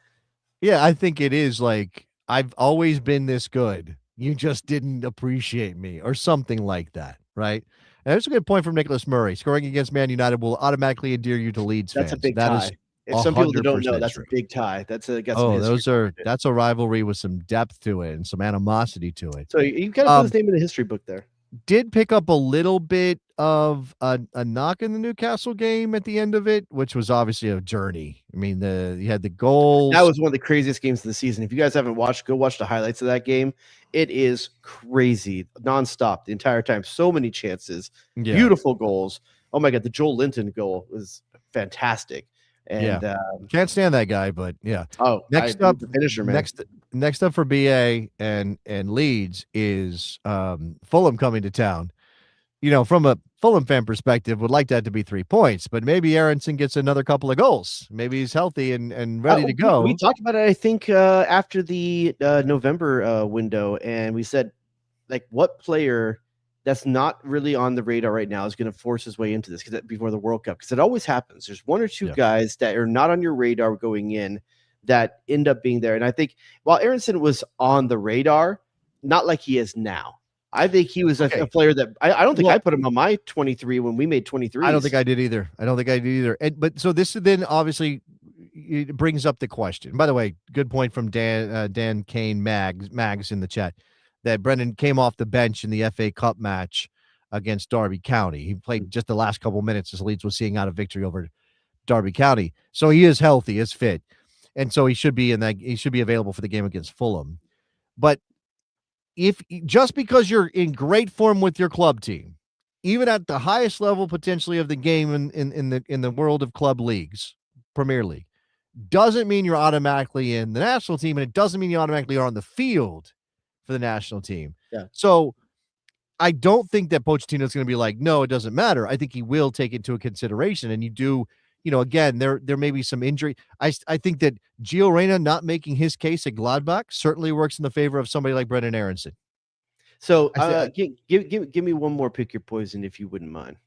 yeah, I think it is like, I've always been this good. You just didn't appreciate me or something like that. Right. And that's a good point from Nicholas Murray. Scoring against Man United will automatically endear you to Leeds fans. That's a big tie. If some people don't know, that's a big tie. That's a that's a rivalry with some depth to it and some animosity to it. So you got to put his name in the history book there. Did pick up a little bit of a knock in the Newcastle game at the end of it, which was obviously a journey. I mean, you had the goals. That was one of the craziest games of the season. If you guys haven't watched, go watch the highlights of that game. It is crazy, nonstop the entire time. So many chances, beautiful goals. Oh my God, the Joel Linton goal was fantastic. And can't stand that guy, but next up, the finisher, man. Next up for BA and Leeds is Fulham coming to town. From a Fulham fan perspective, would like that to be 3 points, but maybe Aronson gets another couple of goals. Maybe he's healthy and ready to go. We talked about it, I think, after the November window, and we said, like, what player that's not really on the radar right now is going to force his way into this before the World Cup, because it always happens. There's 1 or 2 guys that are not on your radar going in that end up being there. And I think while Aronson was on the radar, not like he is now. I think he was a player that I don't think I put him on my 23 when we made 23. I don't think I did either. But so this then obviously it brings up the question. By the way, good point from Dan Kane Mags in the chat, that Brendan came off the bench in the FA Cup match against Derby County. He played just the last couple minutes as Leeds was seeing out a victory over Derby County. So he is healthy, is fit. And so he should be available for the game against Fulham. But if just because you're in great form with your club team, even at the highest level potentially of the game in the world of club leagues, Premier League, doesn't mean you're automatically in the national team, and it doesn't mean you automatically are on the field for the national team. Yeah. So I don't think that Pochettino is going to be like, no, it doesn't matter. I think he will take it into consideration. And you do, again, there may be some injury. I think that Gio Reyna not making his case at Gladbach certainly works in the favor of somebody like Brendan Aronson. So give me one more pick your poison, if you wouldn't mind.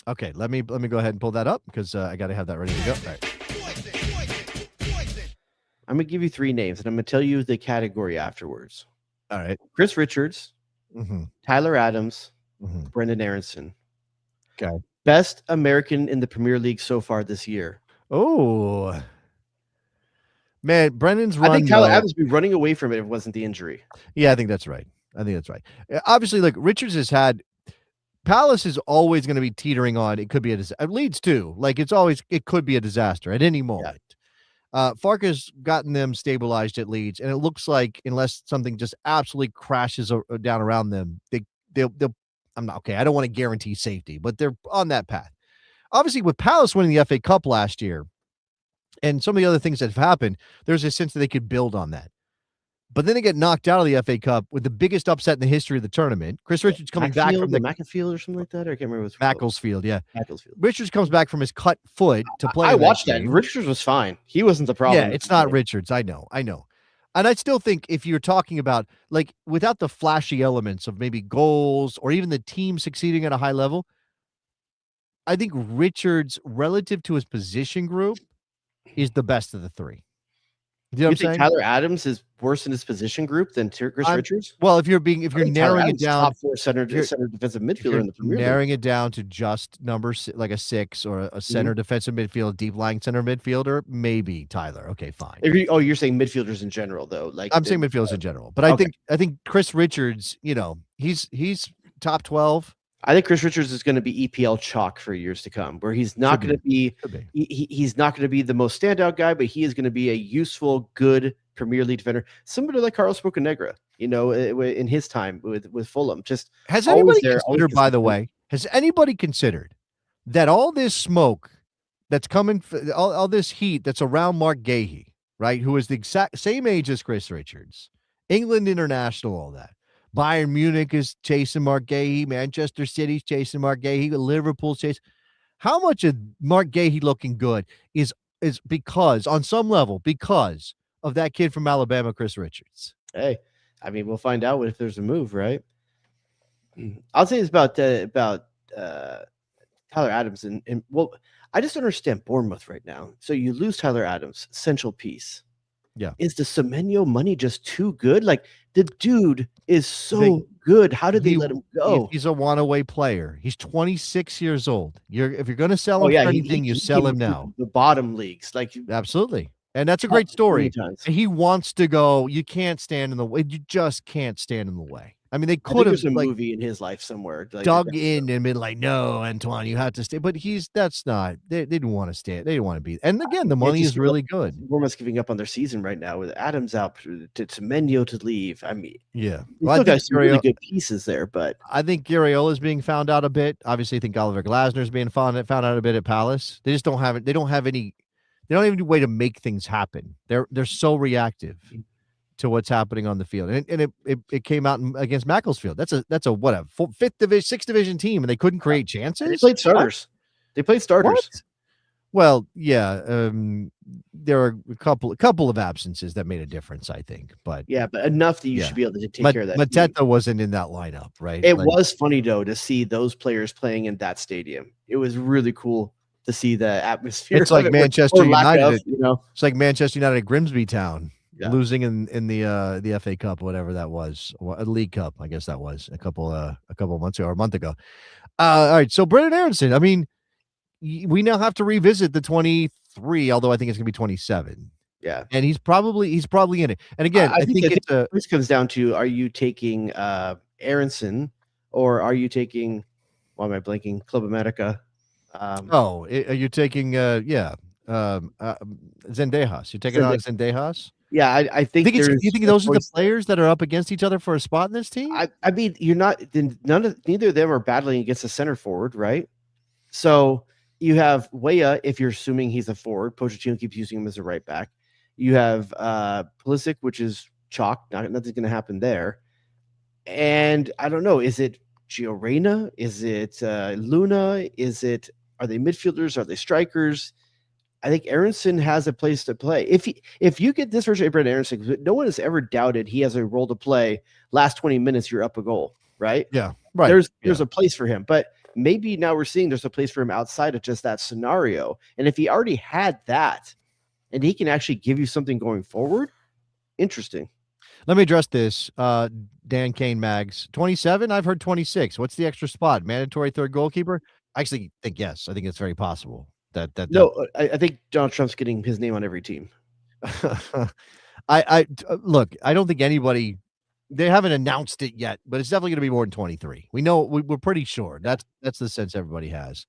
Okay, let me go ahead and pull that up because I got to have that ready to go. All right. I'm going to give you 3 names, and I'm going to tell you the category afterwards. All right. Chris Richards, Tyler Adams, Brendan Aronson. Okay. Best American in the Premier League so far this year. Oh, man, Brendan's run. I think Tyler Adams would be running away from it if it wasn't the injury. Yeah, I think that's right. Obviously, look, Richards has had. Palace is always going to be teetering on. It could be a disaster. Leeds too. Like it could be a disaster at any moment. Farka's gotten them stabilized at Leeds, and it looks like unless something just absolutely crashes down around them, they'll. I'm not okay. I don't want to guarantee safety, but they're on that path. Obviously, with Palace winning the FA Cup last year, and some of the other things that have happened, there's a sense that they could build on that. But then they get knocked out of the FA Cup with the biggest upset in the history of the tournament. Chris Richards coming back from the Macclesfield or something like that. I can't remember. Macclesfield, yeah. Macclesfield. Richards comes back from his cut foot to play. I watched that. Richards was fine. He wasn't the problem. Yeah, it's not Richards. I know. And I still think if you're talking about like without the flashy elements of maybe goals or even the team succeeding at a high level, I think Richards, relative to his position group, is the best of the three. You know what I'm think saying? Tyler Adams is worse in his position group than Chris Richards? Well, if you're narrowing it down, top 4 center defensive midfielder in the Premier League. Narrowing it down to just numbers like a 6 or a center defensive midfielder, deep lying center midfielder, maybe Tyler. Okay, fine. You're saying midfielders in general, though. Like I'm saying midfielders in general, but okay. I think Chris Richards, he's top 12. I think Chris Richards is going to be EPL chalk for years to come, where he's not going to be he's not going to be the most standout guy, but he is going to be a useful, good Premier League defender, somebody like Carlos Bocanegra, in his time with Fulham. Just has anybody considered, by the way, that all this smoke that's coming, all this heat that's around Mark Gahey, right, who is the exact same age as Chris Richards, England international, all that. Bayern Munich is chasing Mark Gahey. Manchester City's chasing Mark Gahey. Liverpool's chasing. How much of Mark Gahey looking good is because, on some level, because of that kid from Alabama, Chris Richards? Hey, I mean, we'll find out if there's a move, right? I'll say it's about Tyler Adams and well, I just don't understand Bournemouth right now. So you lose Tyler Adams, central piece. Yeah. Is the Semenyo money just too good? Like, the dude is so good. How did they let him go? He's a one-away player. He's 26 years old. If you're going to sell him for anything, you sell him now. The bottom leagues, like absolutely. And that's a great story. He wants to go. You can't stand in the way. You just can't stand in the way. I mean, they could have a movie in his life somewhere. Dug in and been like, no, Antoine, you have to stay. But that's not. They didn't want to stay. They didn't want to be. And again, the money is really good. Bournemouth's giving up on their season right now with Adams out to Semenyo to leave. I mean, yeah, well, still got some really good pieces there, but I think Gariola is being found out a bit. Obviously, I think Oliver Glasner is being found out a bit at Palace. They just don't have it. They don't have any way to make things happen. They're so reactive to what's happening on the field, and it came out against Macclesfield. That's a what, fifth division, sixth division team, and they couldn't create chances. They played starters. What? Well, yeah, there are a couple of absences that made a difference, I think, but enough that you should be able to take care of that. Mateta wasn't in that lineup, right? It was funny though to see those players playing in that stadium. It was really cool to see the atmosphere. It's like Manchester United. It's like Manchester United at Grimsby Town. Yeah. Losing in the FA Cup, whatever that was, a League Cup, I guess that was a couple of months ago or a month ago. All right, so Brendan Aronson. I mean, we now have to revisit the 23, although I think it's going to be 27. Yeah, and he's probably in it. And again, I think this comes down to: are you taking Aronson or are you taking? Why am I blanking? Club America. Are you taking? Zendejas. You're taking on Zendejas. Yeah, I think. You think those are the players that are up against each other for a spot in this team? I mean, you're not. Neither of them are battling against a center forward, right? So you have Weah, if you're assuming he's a forward. Pochettino keeps using him as a right back. You have Pulisic, which is chalk. Nothing's going to happen there. And I don't know. Is it Gio Reyna? Is it Luna? Are they midfielders? Are they strikers? I think Aronson has a place to play. If you get this version of Brendan Aronson, no one has ever doubted he has a role to play. Last 20 minutes, you're up a goal, right? Yeah, right. There's a place for him, but maybe now we're seeing there's a place for him outside of just that scenario. And if he already had that, and he can actually give you something going forward, interesting. Let me address this. Dan Kane Mags, 27. I've heard 26. What's the extra spot? Mandatory third goalkeeper? I actually think yes. I think it's very possible. I think Donald Trump's getting his name on every team. I look, I don't think anybody, they haven't announced it yet, but it's definitely going to be more than 23. We know, we're pretty sure. That's the sense everybody has.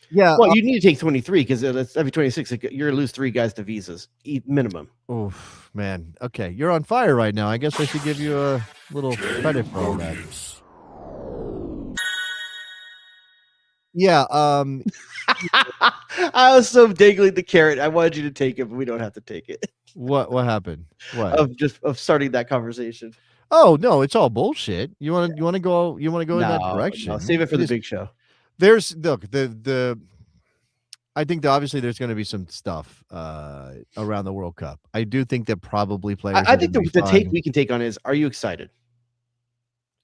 Yeah. Well, you need to take 23 because every 26, you're going to lose 3 guys to visas minimum. Oh man. Okay. You're on fire right now. I guess I should give you a little credit for all that. Yeah. I was so dangling the carrot. I wanted you to take it, but we don't have to take it. What happened? What? Of starting that conversation. Oh no, it's all bullshit. You want to go in that No, direction. save it for the big show. There's look, the I think that obviously there's going to be some stuff around the World Cup. I do think that probably players. I think the take we can take on is: are you excited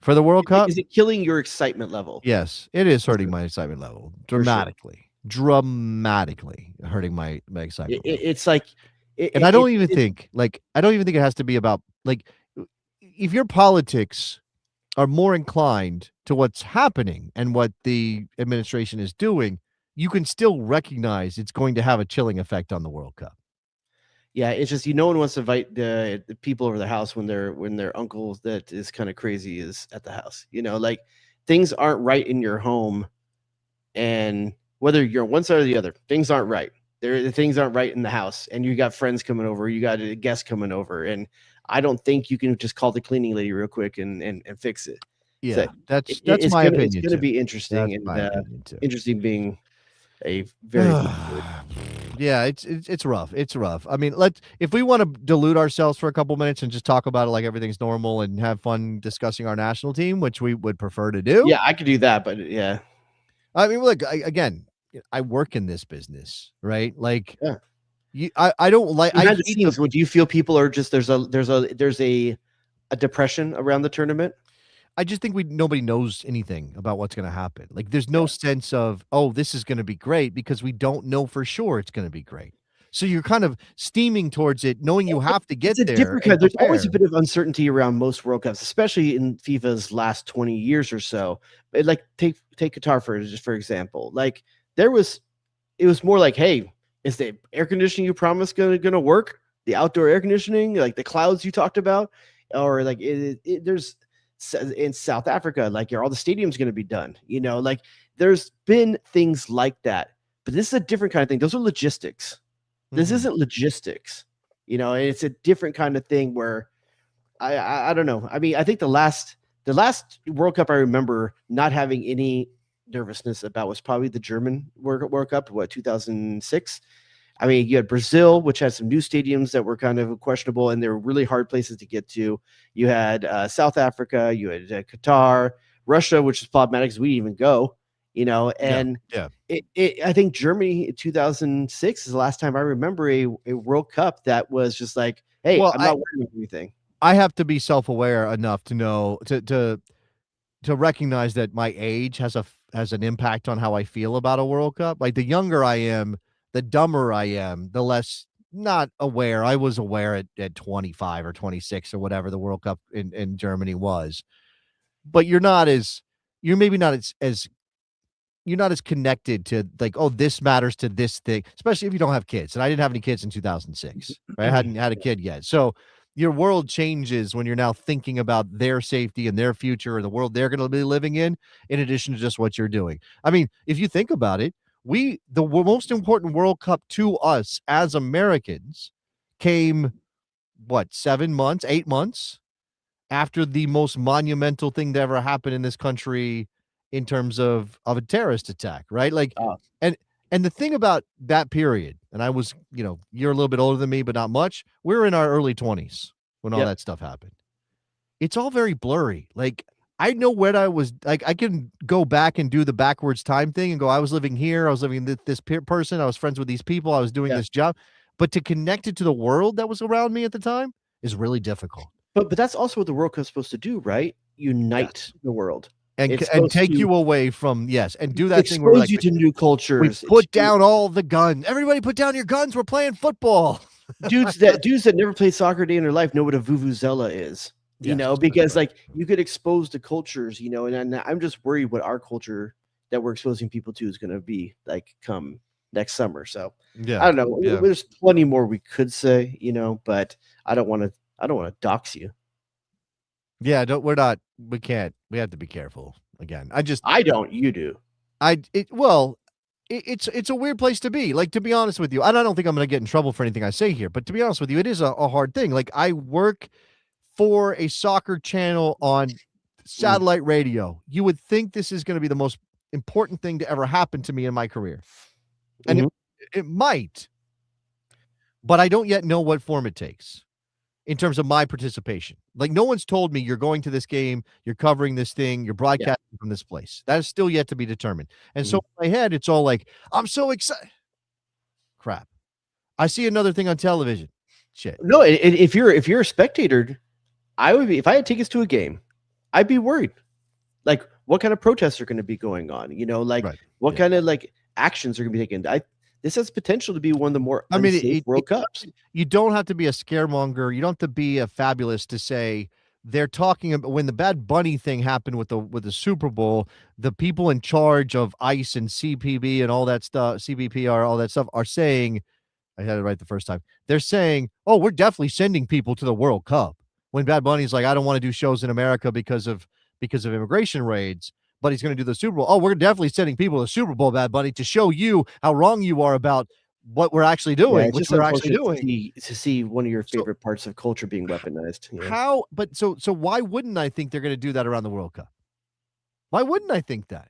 for the World Cup? Is it killing your excitement level? Yes, it is hurting my excitement level dramatically. Dramatically hurting my excitement. It's like, and I don't even think it has to be about like if your politics are more inclined to what's happening and what the administration is doing, you can still recognize it's going to have a chilling effect on the World Cup. Yeah, it's just no one wants to invite the people over the house when their uncle that is kind of crazy is at the house. Like things aren't right in your home, and whether you're on one side or the other, things aren't right. Things aren't right in the house, and you got friends coming over, you got a guest coming over, and I don't think you can just call the cleaning lady real quick and fix it. Yeah, so that's my opinion. It's going to be interesting, interesting being a very yeah, it's rough. It's rough. I mean, if we want to delude ourselves for a couple minutes and just talk about it like everything's normal and have fun discussing our national team, which we would prefer to do. Yeah, I could do that, but yeah. I mean, look, I work in this business, right? Like, I don't like. Behind the scenes, do you feel people are just there's a depression around the tournament? I just think nobody knows anything about what's going to happen. Like, there's no sense of, oh, this is going to be great because we don't know for sure it's going to be great. So you're kind of steaming towards it, knowing you have to get there. Different kind. There's always a bit of uncertainty around most World Cups, especially in FIFA's last 20 years or so. Like take Qatar for example. Like it was more like, hey, is the air conditioning you promised gonna work? The outdoor air conditioning, like the clouds you talked about, or like there's in South Africa, like all the stadiums going to be done. Like there's been things like that, but this is a different kind of thing. Those are logistics. This isn't logistics, it's a different kind of thing where I don't know. I mean, I think the last World Cup I remember not having any nervousness about was probably the German World Cup, 2006. I mean, you had Brazil, which had some new stadiums that were kind of questionable, and they were really hard places to get to. You had South Africa, you had Qatar, Russia, which is problematic because we didn't even go, and I think Germany in 2006 is the last time I remember a World Cup that was just like, hey, I'm not wearing anything. I have to be self-aware enough to know to recognize that my age has an impact on how I feel about a World Cup. Like the younger I am, the dumber I am, the less not aware. I was aware at 25 or 26 or whatever the World Cup in Germany was. But you're maybe not as you're not as connected to like, oh, this matters to this thing, especially if you don't have kids. And I didn't have any kids in 2006. Right? I hadn't had a kid yet. So your world changes when you're now thinking about their safety and their future or the world they're going to be living in addition to just what you're doing. I mean, if you think about it, the most important World Cup to us as Americans came 8 months after the most monumental thing to ever happen in this country in terms of a terrorist attack, right? Like, and the thing about that period, and I was, you're a little bit older than me, but not much. We're in our early 20s when all that stuff happened. It's all very blurry. Like, I know what I was like. I can go back and do the backwards time thing and go, I was living here. I was living with this person. I was friends with these people. I was doing this job. But to connect it to the world that was around me at the time is really difficult. But that's also what the World Cup is supposed to do, right? Unite the world. And take you away from, and do that thing where expose you to new cultures. We put down all the guns. Everybody put down your guns. We're playing football. dudes that never played soccer a day in their life know what a vuvuzela is. Because like you could expose the cultures, and I'm just worried what our culture that we're exposing people to is going to be like come next summer. So I don't know. There's plenty more we could say, but I don't want to dox you. Yeah, we can't. We have to be careful again. I don't. You do. It's a weird place to be. Like, to be honest with you, and I don't think I'm going to get in trouble for anything I say here, but to be honest with you, it is a hard thing. Like, I work for a soccer channel on satellite radio. You would think this is going to be the most important thing to ever happen to me in my career. And it might, but I don't yet know what form it takes in terms of my participation. Like, no one's told me you're going to this game, you're covering this thing, you're broadcasting from this place. That is still yet to be determined. And so in my head, it's all like, I'm so excited. Crap. I see another thing on television. Shit. No, if you're a spectator, I would be, if I had tickets to a game, I'd be worried. Like, what kind of protests are going to be going on? You know, like what kind of like actions are going to be taken? This has potential to be one of the more unsafe World Cups. You don't have to be a scaremonger. You don't have to be a fabulous to say they're talking about when the Bad Bunny thing happened with the Super Bowl. The people in charge of ICE and CPB and all that stuff, CBPR, all that stuff, are saying, I had it right the first time. They're saying, "Oh, we're definitely sending people to the World Cup." When Bad Bunny's like, "I don't want to do shows in America because of immigration raids." But he's going to do the Super Bowl. Oh, we're definitely sending people to the Super Bowl, Bad Bunny, to show you how wrong you are about what we're actually doing. Which we're actually doing to see one of your favorite parts of culture being weaponized. You know? How? But so why wouldn't I think they're going to do that around the World Cup? Why wouldn't I think that?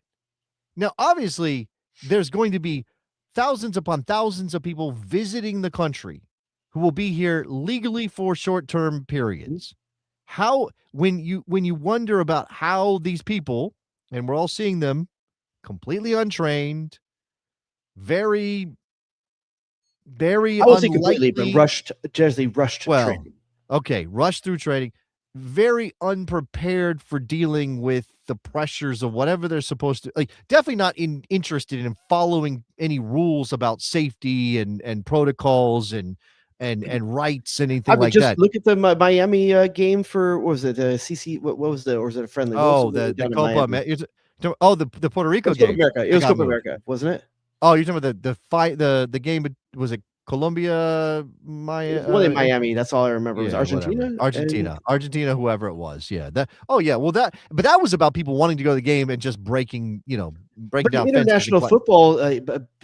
Now, obviously, there's going to be thousands upon thousands of people visiting the country who will be here legally for short-term periods. How, when you wonder about how these people, and we're all seeing them completely untrained, very I won't say completely, but rushed training. Okay, rushed through training, very unprepared for dealing with the pressures of whatever they're supposed to, like, definitely not interested in following any rules about safety and protocols and rights, anything like just that. Look at the Miami game for, what was it, the CC? What was the, or was it a friendly? Oh, the Copa. The Puerto Rico game. It was Copa America, wasn't it? Oh, you're talking about the game. Was it Colombia, Miami? That's all I remember. Was Argentina? Argentina, whoever it was. Yeah. But that was about people wanting to go to the game and just breaking down international football.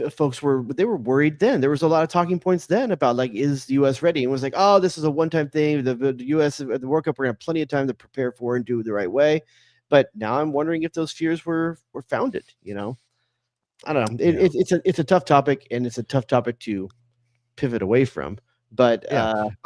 Folks were worried then. There was a lot of talking points then about, like, is the U.S. ready? And it was like, oh, this is a one-time thing. The U.S. at the World Cup, we're gonna have plenty of time to prepare for and do it the right way. But now I'm wondering if those fears were founded. You know, I don't know. It's a tough topic, and it's a tough topic to pivot away from. But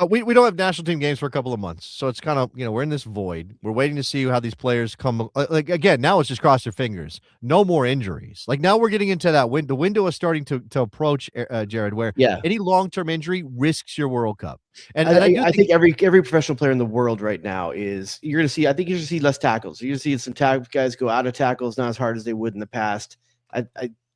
we don't have national team games for a couple of months, so it's kind of, we're in this void. We're waiting to see how these players come. Like, again, now it's just cross your fingers. No more injuries. Like, now we're getting into that window. The window is starting to approach, Jared, where any long-term injury risks your World Cup. And I think every professional player in the world right now you're going to see. I think you're going to see less tackles. You're going to see some guys go out of tackles not as hard as they would in the past.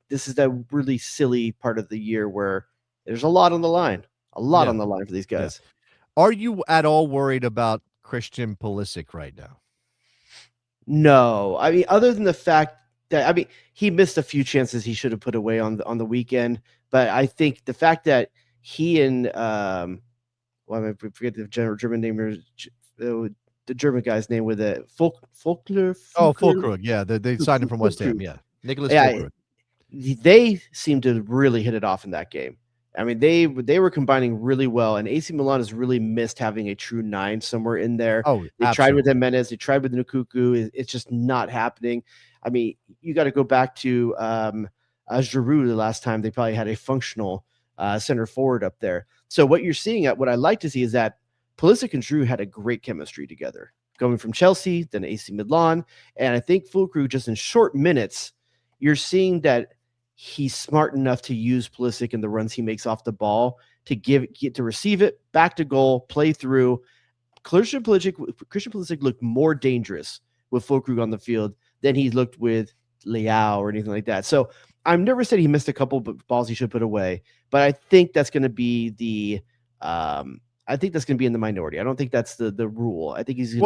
This is that really silly part of the year where there's a lot on the line. On the line for these guys. Yeah. Are you at all worried about Christian Pulisic right now? No. I mean, other than the fact that, he missed a few chances he should have put away on the weekend. But I think the fact that he and I forget the German name, the German guy's name with it, Folklur. Oh, Folklur. Yeah, they signed him from West Ham. Yeah, Nicholas Folklur. They seem to really hit it off in that game. I mean, they were combining really well, and AC Milan has really missed having a true 9 somewhere in there. Oh, they tried with Jimenez, they tried with Nkunku. It's just not happening. I mean, you got to go back to Giroud the last time they probably had a functional center forward up there. So what you're seeing, what I like to see, is that Pulisic and Giroud had a great chemistry together, going from Chelsea, then AC Milan, and I think Fulkrug, just in short minutes, you're seeing that he's smart enough to use Pulisic in the runs he makes off the ball to get to receive it back to goal, play through. Christian Pulisic looked more dangerous with Fulkrug on the field than he looked with Leao or anything like that. So I've never said he missed a couple balls he should put away, but I think that's going to be in the minority. I don't think that's the rule. I think he's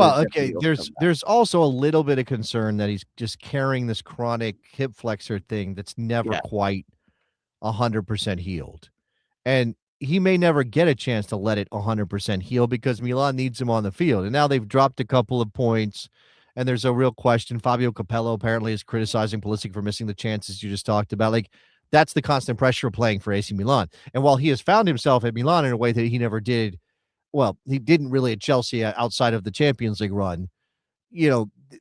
there's also a little bit of concern that he's just carrying this chronic hip flexor thing that's never quite 100% healed. And he may never get a chance to let it 100% heal because Milan needs him on the field. And now they've dropped a couple of points, and there's a real question. Fabio Capello apparently is criticizing Pulisic for missing the chances you just talked about. Like, that's the constant pressure of playing for AC Milan. And while he has found himself at Milan in a way that he never did, well, he didn't really at Chelsea outside of the Champions League run,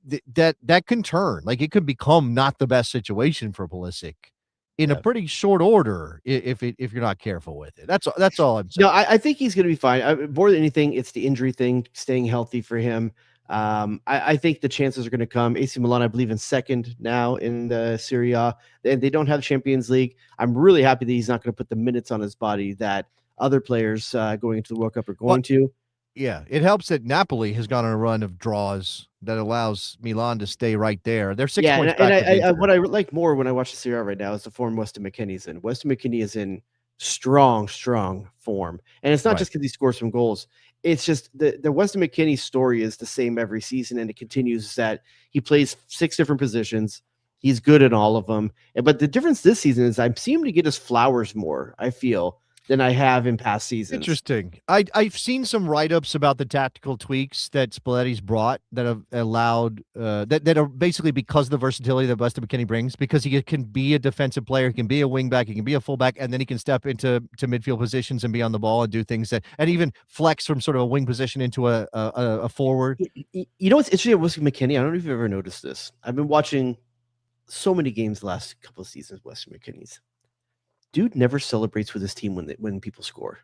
that can turn. Like, it could become not the best situation for Pulisic in a pretty short order if you're not careful with it. That's all I'm saying. No, I think he's going to be fine. More than anything, it's the injury thing, staying healthy for him. I think the chances are going to come. AC Milan, I believe, in second now in the Serie A. They don't have Champions League. I'm really happy that he's not going to put the minutes on his body that other players going into the World Cup are going to. Yeah, it helps that Napoli has gone on a run of draws that allows Milan to stay right there. They're 6 points back. And what I like more when I watch the Serie A right now is the form Weston McKennie's in. Weston McKennie is in strong form. And it's not just because he scores some goals. It's just the Weston McKennie story is the same every season, and it continues that he plays 6 different positions. He's good at all of them. But the difference this season is I'm seeing him to get his flowers more, I feel, than I have in past seasons. Interesting. I've seen some write-ups about the tactical tweaks that Spalletti's brought that have allowed that are basically because of the versatility that Weston McKennie brings, because he can be a defensive player, he can be a wing back, he can be a fullback, and then he can step into midfield positions and be on the ball and do things and even flex from sort of a wing position into a forward. You know what's interesting about Weston McKennie? I don't know if you've ever noticed this. I've been watching so many games the last couple of seasons, Weston McKennie's. Dude never celebrates with his team when people score.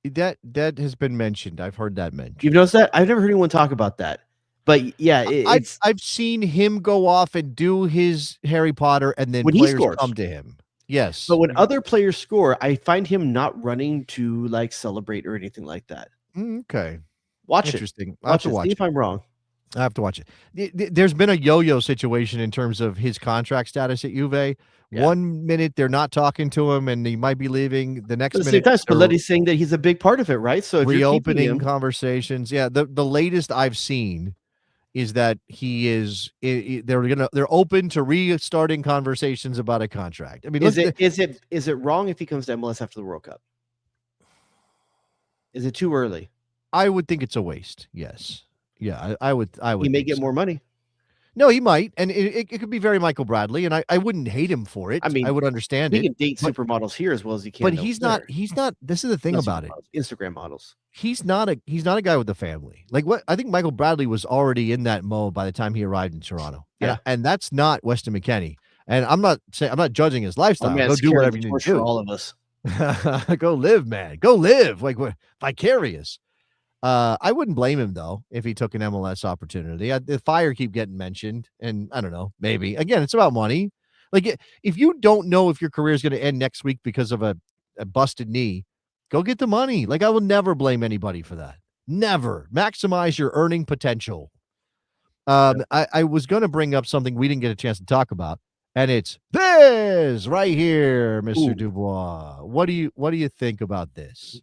That has been mentioned. I've heard that mentioned. You've noticed that? I've never heard anyone talk about that. But yeah, I've seen him go off and do his Harry Potter, and then when players come to him. Yes. But when other players score, I find him not running to like celebrate or anything like that. Okay. Watch Interesting. it. I have to watch it. See if I'm wrong. I have to watch it. There's been a yo-yo situation in terms of his contract status at Juve. Yeah. 1 minute they're not talking to him, and he might be leaving. The next minute, Spalletti's saying that he's a big part of it, right? So if reopening conversations. Yeah, the latest I've seen is that he is. They're open to restarting conversations about a contract. I mean, is it wrong if he comes to MLS after the World Cup? Is it too early? I would think it's a waste. Yes. Yeah, I would. He may get more money. No, he might, and it could be very Michael Bradley, and I wouldn't hate him for it. I mean, I would understand he can date supermodels here as well as he can. But he's not. This is the thing about it. Instagram models. He's not a guy with a family. Like what I think Michael Bradley was already in that mode by the time he arrived in Toronto. Yeah, and that's not Weston McKennie. And I'm not judging his lifestyle. Man, go do whatever you need to do. All of us. Go live, man. Go live. Like vicarious. I wouldn't blame him though if he took an MLS opportunity. The Fire keep getting mentioned, and I don't know, maybe again it's about money. Like if you don't know if your career is going to end next week because of a busted knee, go get the money. Like I will never blame anybody for that. Never. Maximize your earning potential. I was going to bring up something we didn't get a chance to talk about, and it's this right here, Mr. Dubois. What do you think about this?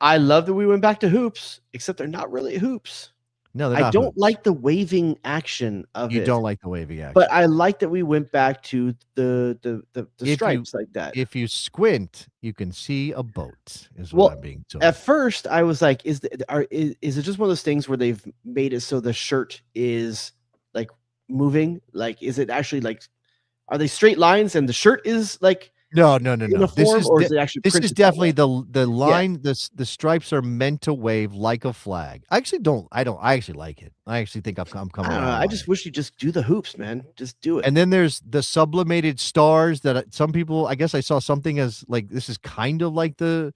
I love that we went back to hoops, except they're not really hoops. No, they're not. I don't like the waving action of it. You don't like the waving action. But I like that we went back to the stripes like that. If you squint, you can see a boat, is what I'm being told. At first, I was like, is it just one of those things where they've made it so the shirt is like moving? Like, is it actually like, are they straight lines and the shirt is like No. This is definitely the line. Yeah. The stripes are meant to wave like a flag. I actually like it. I actually think I'm coming around. I just wish you just do the hoops, man. Just do it. And then there's the sublimated stars that some people. I guess I saw something as like this is kind of like the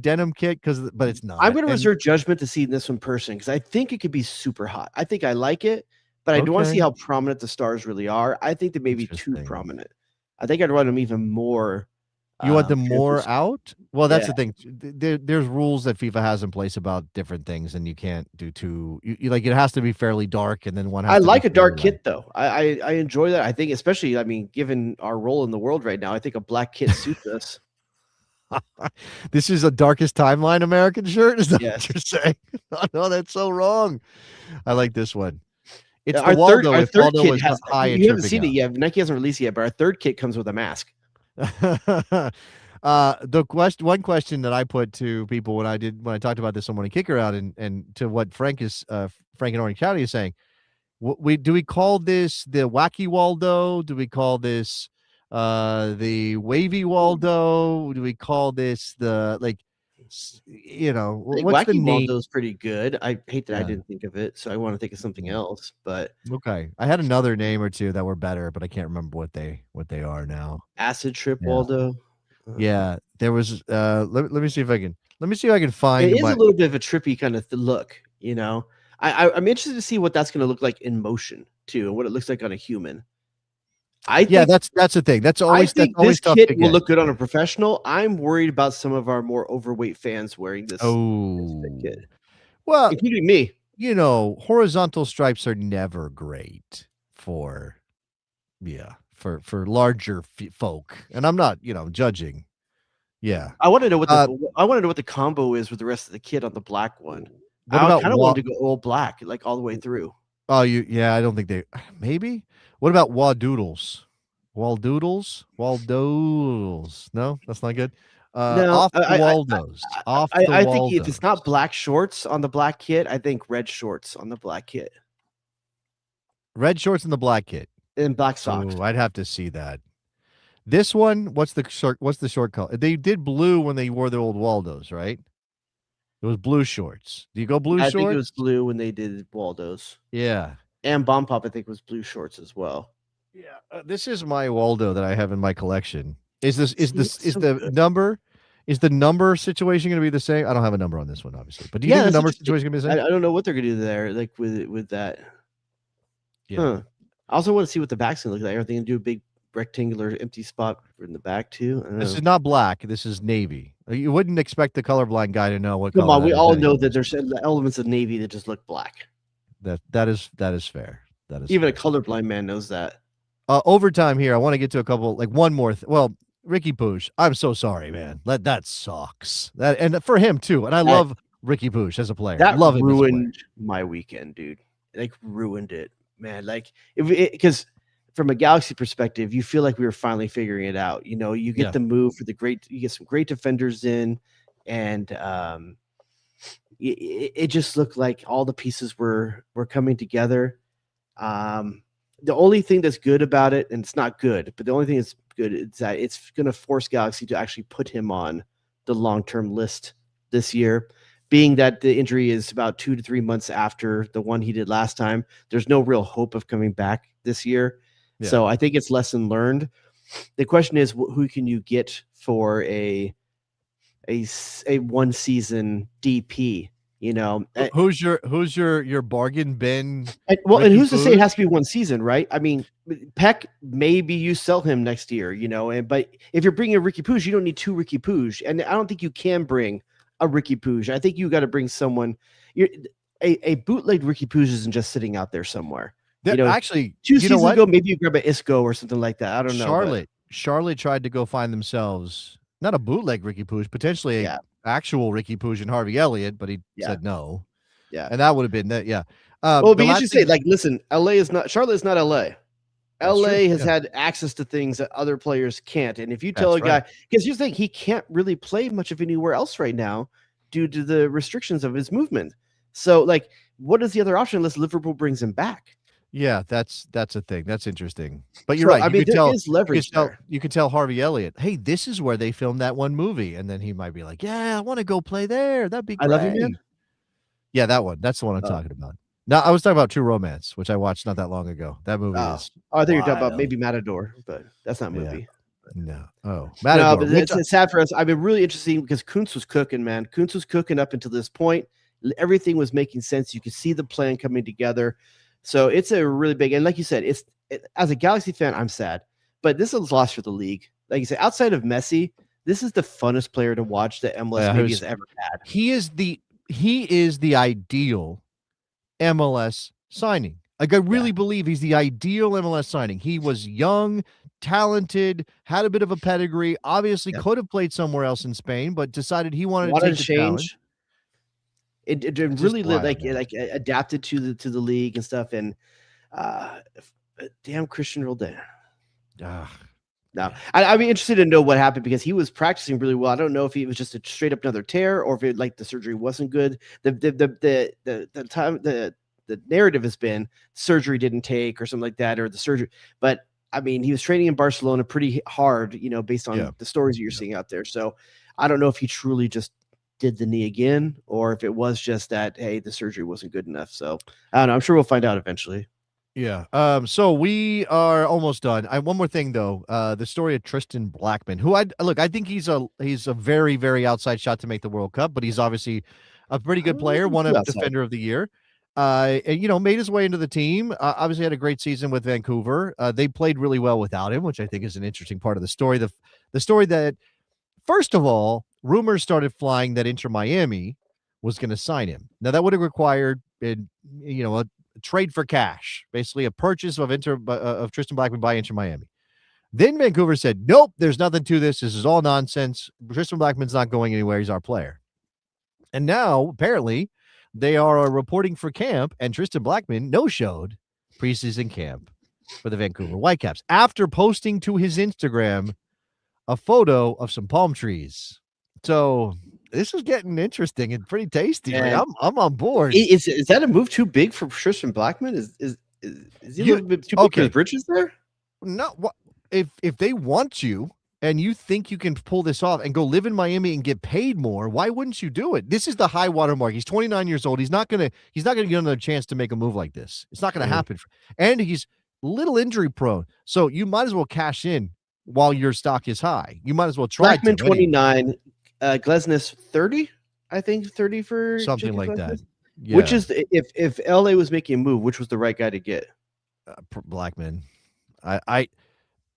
denim kit but it's not. I'm going to reserve judgment to see this in person because I think it could be super hot. I think I like it, but I don't want to see how prominent the stars really are. I think they may be too prominent. I think I'd run them even more. You want them more out? Well, that's the thing. There's rules that FIFA has in place about different things, and you can't do too. You like it has to be fairly dark, and then one. I like a dark kit though. I enjoy that. I think, especially, I mean, given our role in the world right now, I think a black kit suits us. This is a Darkest Timeline American shirt. Is that what you're saying? Oh, no, that's so wrong. I like this one. It's our the Waldo. Our third kit has. You haven't seen it yet. Nike hasn't released it yet, but our third kit comes with a mask. One question that I put to people when I talked about this on Morning Kicker Out and to what Frank and Orange County is saying, do we call this the wacky Waldo? Do we call this the wavy Waldo? Do we call this the You know, I think what's the Wacky name? Waldo's pretty good. I hate that I Yeah. didn't think of it, so I want to think of something else. But Okay, I had another name or two that were better, but I can't remember what they are now. Acid Trip Yeah. Waldo. Yeah, there was. Let me see if I can find It is my. a little bit of a trippy kind of look, you know. I'm interested to see what that's going to look like in motion too, and what it looks like on a human. Yeah, that's the thing. That's always this tough kit to will get. look good on a professional. I'm worried about some of our more overweight fans wearing this kit, Well, including me. you know, horizontal stripes are never great for larger folk, and I'm not judging. Yeah, I want to know what the combo is with the rest of the kit on the black one. What I about kind of wanted to go all black, like all the way through. Oh, I don't think they maybe. What about Wadoodles? Waldoodles? No, that's not good. No, Off the Waldos. Off the I think if Waldos. it's not black shorts on the black kit, I think red shorts on the black kit Red shorts and the black kit. and black socks. I'd have to see that. This one, what's the short color? They did blue when they wore the old Waldos, right? It was blue shorts. Do you go blue shorts? I think it was blue when they did Waldos. Yeah. And Bomb Pop, I think, was blue shorts as well. Yeah. This is my Waldo that I have in my collection. Is the number situation going to be the same? I don't have a number on this one, obviously. But do you think the number situation going to be the same? I don't know what they're going to do there, like with that. Yeah. Huh. I also want to see what the back's going to look like. Are they going to do a big rectangular empty spot in the back too? This is not black. This is navy. You wouldn't expect the colorblind guy to know what. Come on, we all know that there's elements of navy that just look black. That is fair. That is even fair. A colorblind man knows that. Overtime here. I want to get to a couple, like one more. Well, Ricky Pooch. I'm so sorry, man. That sucks. And for him too. And I love Ricky Pooch as a player. That love ruined my weekend, dude. Like ruined it, man. Like because from a Galaxy perspective, you feel like we were finally figuring it out. You know, you get the move for you get some great defenders in, and it just looked like all the pieces were coming together. The only thing that's good about it, and it's not good, but the only thing that's good is that it's going to force Galaxy to actually put him on the long-term list this year. Being that the injury is about 2 to 3 months after the one he did last time, there's no real hope of coming back this year. Yeah. So I think it's lesson learned. The question is, who can you get for a one season DP? You know, who's your bargain bin? And who's to say it has to be one season, right? I mean, Peck, maybe you sell him next year, you know, but if you're bringing a Ricky Pooch, you don't need two Ricky Pooch, and I don't think you can bring a Ricky Pooch. I think you got to bring someone. A bootleg Ricky Pooch isn't just sitting out there somewhere. You know, actually, 2 seasons ago, maybe you grab an Isco or something like that. I don't know. Charlotte tried to go find themselves not a bootleg Ricky Pooch, potentially a actual Ricky Pooch and Harvey Elliott, but he said no. Yeah, and that would have been that. Yeah. Well, but you should say, like, listen, Charlotte is not LA. LA has had access to things that other players can't. And if you tell a guy, because you think he can't really play much of anywhere else right now due to the restrictions of his movement. So, like, what is the other option unless Liverpool brings him back? Yeah, that's a thing. That's interesting. But you're right. I mean, there is leverage there. You could tell Harvey Elliott, hey, this is where they filmed that one movie. And then he might be like, yeah, I want to go play there. That'd be great. I Love You, Man. Yeah, that one. That's the one I'm talking about. No, I was talking about True Romance, which I watched not that long ago. That movie is. Oh, I think you're talking about maybe Matador, but that's not a movie. No. Oh, Matador. No, but it's sad for us. I've been really interesting because Kuntz was cooking, man. Kuntz was cooking up until this point. Everything was making sense. You could see the plan coming together. So it's a really big, and like you said, as a Galaxy fan, I'm sad, but this is a loss for the league. Like you said, outside of Messi, this is the funnest player to watch that MLS maybe has ever had. He is the ideal MLS signing. Like, I really believe he's the ideal MLS signing. He was young, talented, had a bit of a pedigree, obviously could have played somewhere else in Spain, but decided he wanted to take the challenge. It really adapted to the league and stuff, and damn Christian Roldan. No, I'd be interested to know what happened because he was practicing really well. I don't know if he was just a straight up another tear or if the surgery wasn't good. The narrative has been surgery didn't take or something like that, or the surgery. But I mean, he was training in Barcelona pretty hard, you know, based on the stories that you're seeing out there. So I don't know if he truly just did the knee again, or if it was just that, hey, the surgery wasn't good enough. So I don't know. I'm sure we'll find out eventually. Yeah. So we are almost done. One more thing though. The story of Tristan Blackman, who I think he's a very, very outside shot to make the World Cup, but he's obviously a pretty good player, won a Defender of the Year. And, made his way into the team. Obviously had a great season with Vancouver. They played really well without him, which I think is an interesting part of the story. The story that, first of all, rumors started flying that Inter Miami was going to sign him. Now that would have required, a trade for cash, basically a purchase of Tristan Blackman by Inter Miami. Then Vancouver said, nope, there's nothing to this. This is all nonsense. Tristan Blackman's not going anywhere. He's our player. And now, apparently, they are reporting for camp, and Tristan Blackman no-showed preseason camp for the Vancouver Whitecaps after posting to his Instagram a photo of some palm trees. So this is getting interesting and pretty tasty. Like, I'm on board. Is that a move too big for Tristan Blackman? Is he a little bit too big for his britches there? No, if they want you and you think you can pull this off and go live in Miami and get paid more, why wouldn't you do it? This is the high water mark. He's 29 years old. He's not gonna get another chance to make a move like this. It's not gonna happen. And he's little injury prone. So you might as well cash in while your stock is high. You might as well try. Blackman 29, Glesnes 30, I think 30 for something like that. Yeah. Which is if LA was making a move, which was the right guy to get? Blackman.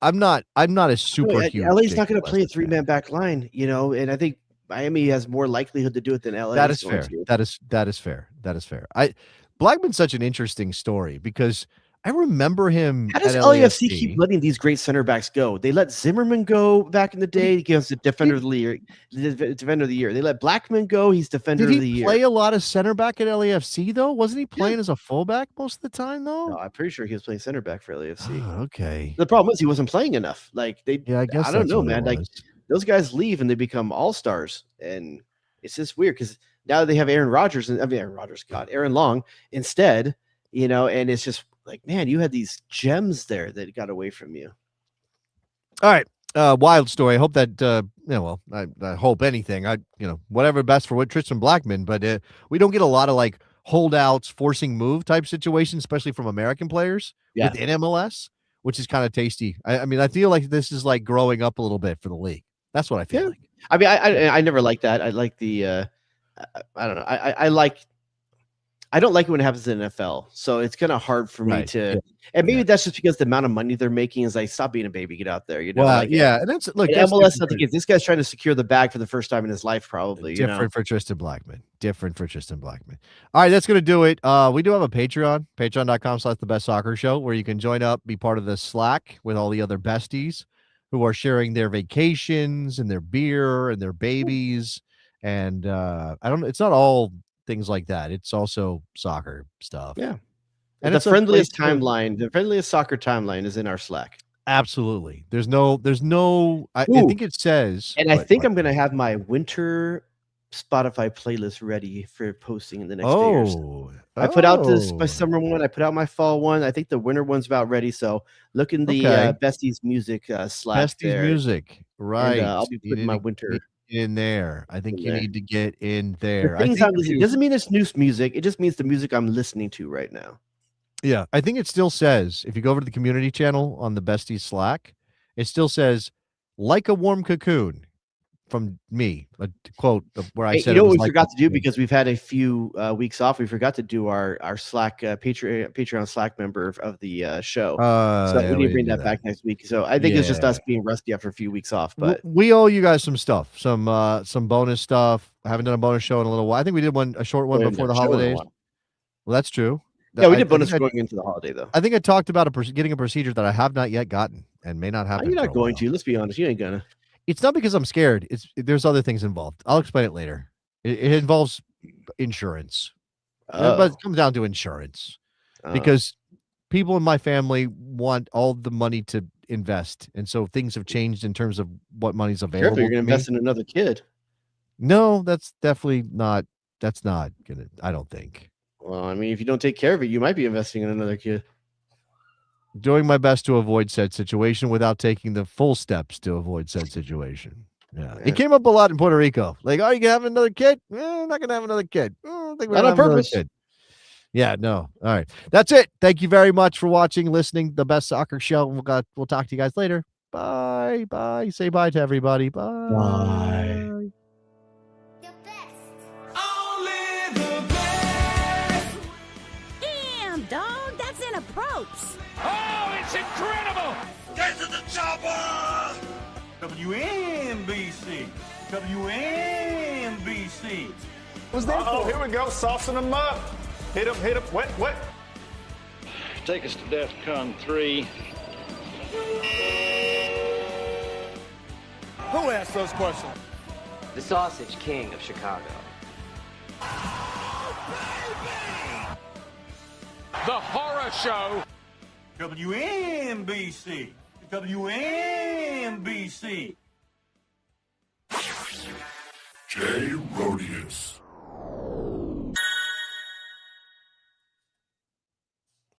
I'm not a super huge. LA's not going to play a 3-man back line, and I think Miami has more likelihood to do it than LA. That is fair. That is fair. Blackman's such an interesting story because I remember him. How does LAFC keep letting these great center backs go? They let Zimmerman go back in the day. He gives the Defender of the Year. They let Blackman go. He's Defender of the Year. Did he play a lot of center back at LAFC though? Wasn't he playing as a fullback most of the time though? No, I'm pretty sure he was playing center back for LAFC. Oh, okay. The problem is he wasn't playing enough. I guess I don't know, man. Like those guys leave and they become all stars, and it's just weird because now they have Aaron Long instead. And it's just like, man, you had these gems there that got away from you. All right. Wild story. I hope that, I hope anything, whatever best for Tristan Blackman, but we don't get a lot of like holdouts, forcing move type situations, especially from American players within MLS, which is kind of tasty. I feel like this is like growing up a little bit for the league. That's what I feel like. I never like that. I like the, I don't know. I don't like it when it happens in the NFL, so it's kind of hard for me to. And maybe that's just because the amount of money they're making is like, stop being a baby, get out there. And that's MLS. I think this guy's trying to secure the bag for the first time in his life, probably. Different for Tristan Blackman. All right, that's gonna do it. We do have a Patreon, patreon.com/thebestsoccershow, where you can join up, be part of the Slack with all the other besties who are sharing their vacations and their beer and their babies. And it's not all things like that. It's also soccer stuff. Yeah. And the friendliest timeline, the friendliest soccer timeline is in our Slack. Absolutely. There's no, I think it says. And I think I'm going to have my winter Spotify playlist ready for posting in the next day or so. I put out my summer one. I put out my fall one. I think the winter one's about ready. So look in the Besties Music Slack. Besties there. Music. Right. And, I'll be putting my winter in there. I think you need to get in there. It doesn't mean it's new music. It just means the music I'm listening to right now. Yeah, I think it still says, if you go over to the community channel on the Besties Slack, it still says, like a warm cocoon from me, a quote where I said, what we forgot to do, because we've had a few weeks off. We forgot to do our Slack Patreon Slack member of the show. So we need to bring that back next week. So I think it's just us being rusty after a few weeks off. But we owe you guys some stuff, some bonus stuff. I haven't done a bonus show in a little while. I think we did a short one before the holidays. Well, that's true. Yeah, we did bonus going into the holiday, though. I think I talked about getting a procedure that I have not yet gotten and may not happen. You're not going to. Let's be honest. You ain't gonna. It's not because I'm scared. There's other things involved. I'll explain it later. It involves insurance. But it comes down to insurance because people in my family want all the money to invest. And so things have changed in terms of what money's available. Careful, you're going to invest in another kid. No, that's definitely not. That's not going to, I don't think. Well, I mean, if you don't take care of it, you might be investing in another kid. Doing my best to avoid said situation without taking the full steps to avoid said situation. Yeah. It came up a lot in Puerto Rico. Like, oh, you can have another kid? Not gonna have another kid. I think we're Not on purpose. Yeah, no. All right. That's it. Thank you very much for watching, listening. The Best Soccer Show. We'll talk to you guys later. Bye. Bye. Say bye to everybody. Bye. Bye. The best. Only the best. Damn, dog, that's an approach. Oh, it's incredible. Get to the chopper. WNBC. WNBC. What's that for? Here we go. Saucing them up. Hit them. What? Take us to DEFCON 3. Who asked those questions? The Sausage King of Chicago. The Horror Show. WNBC. WNBC. Jay Rodius.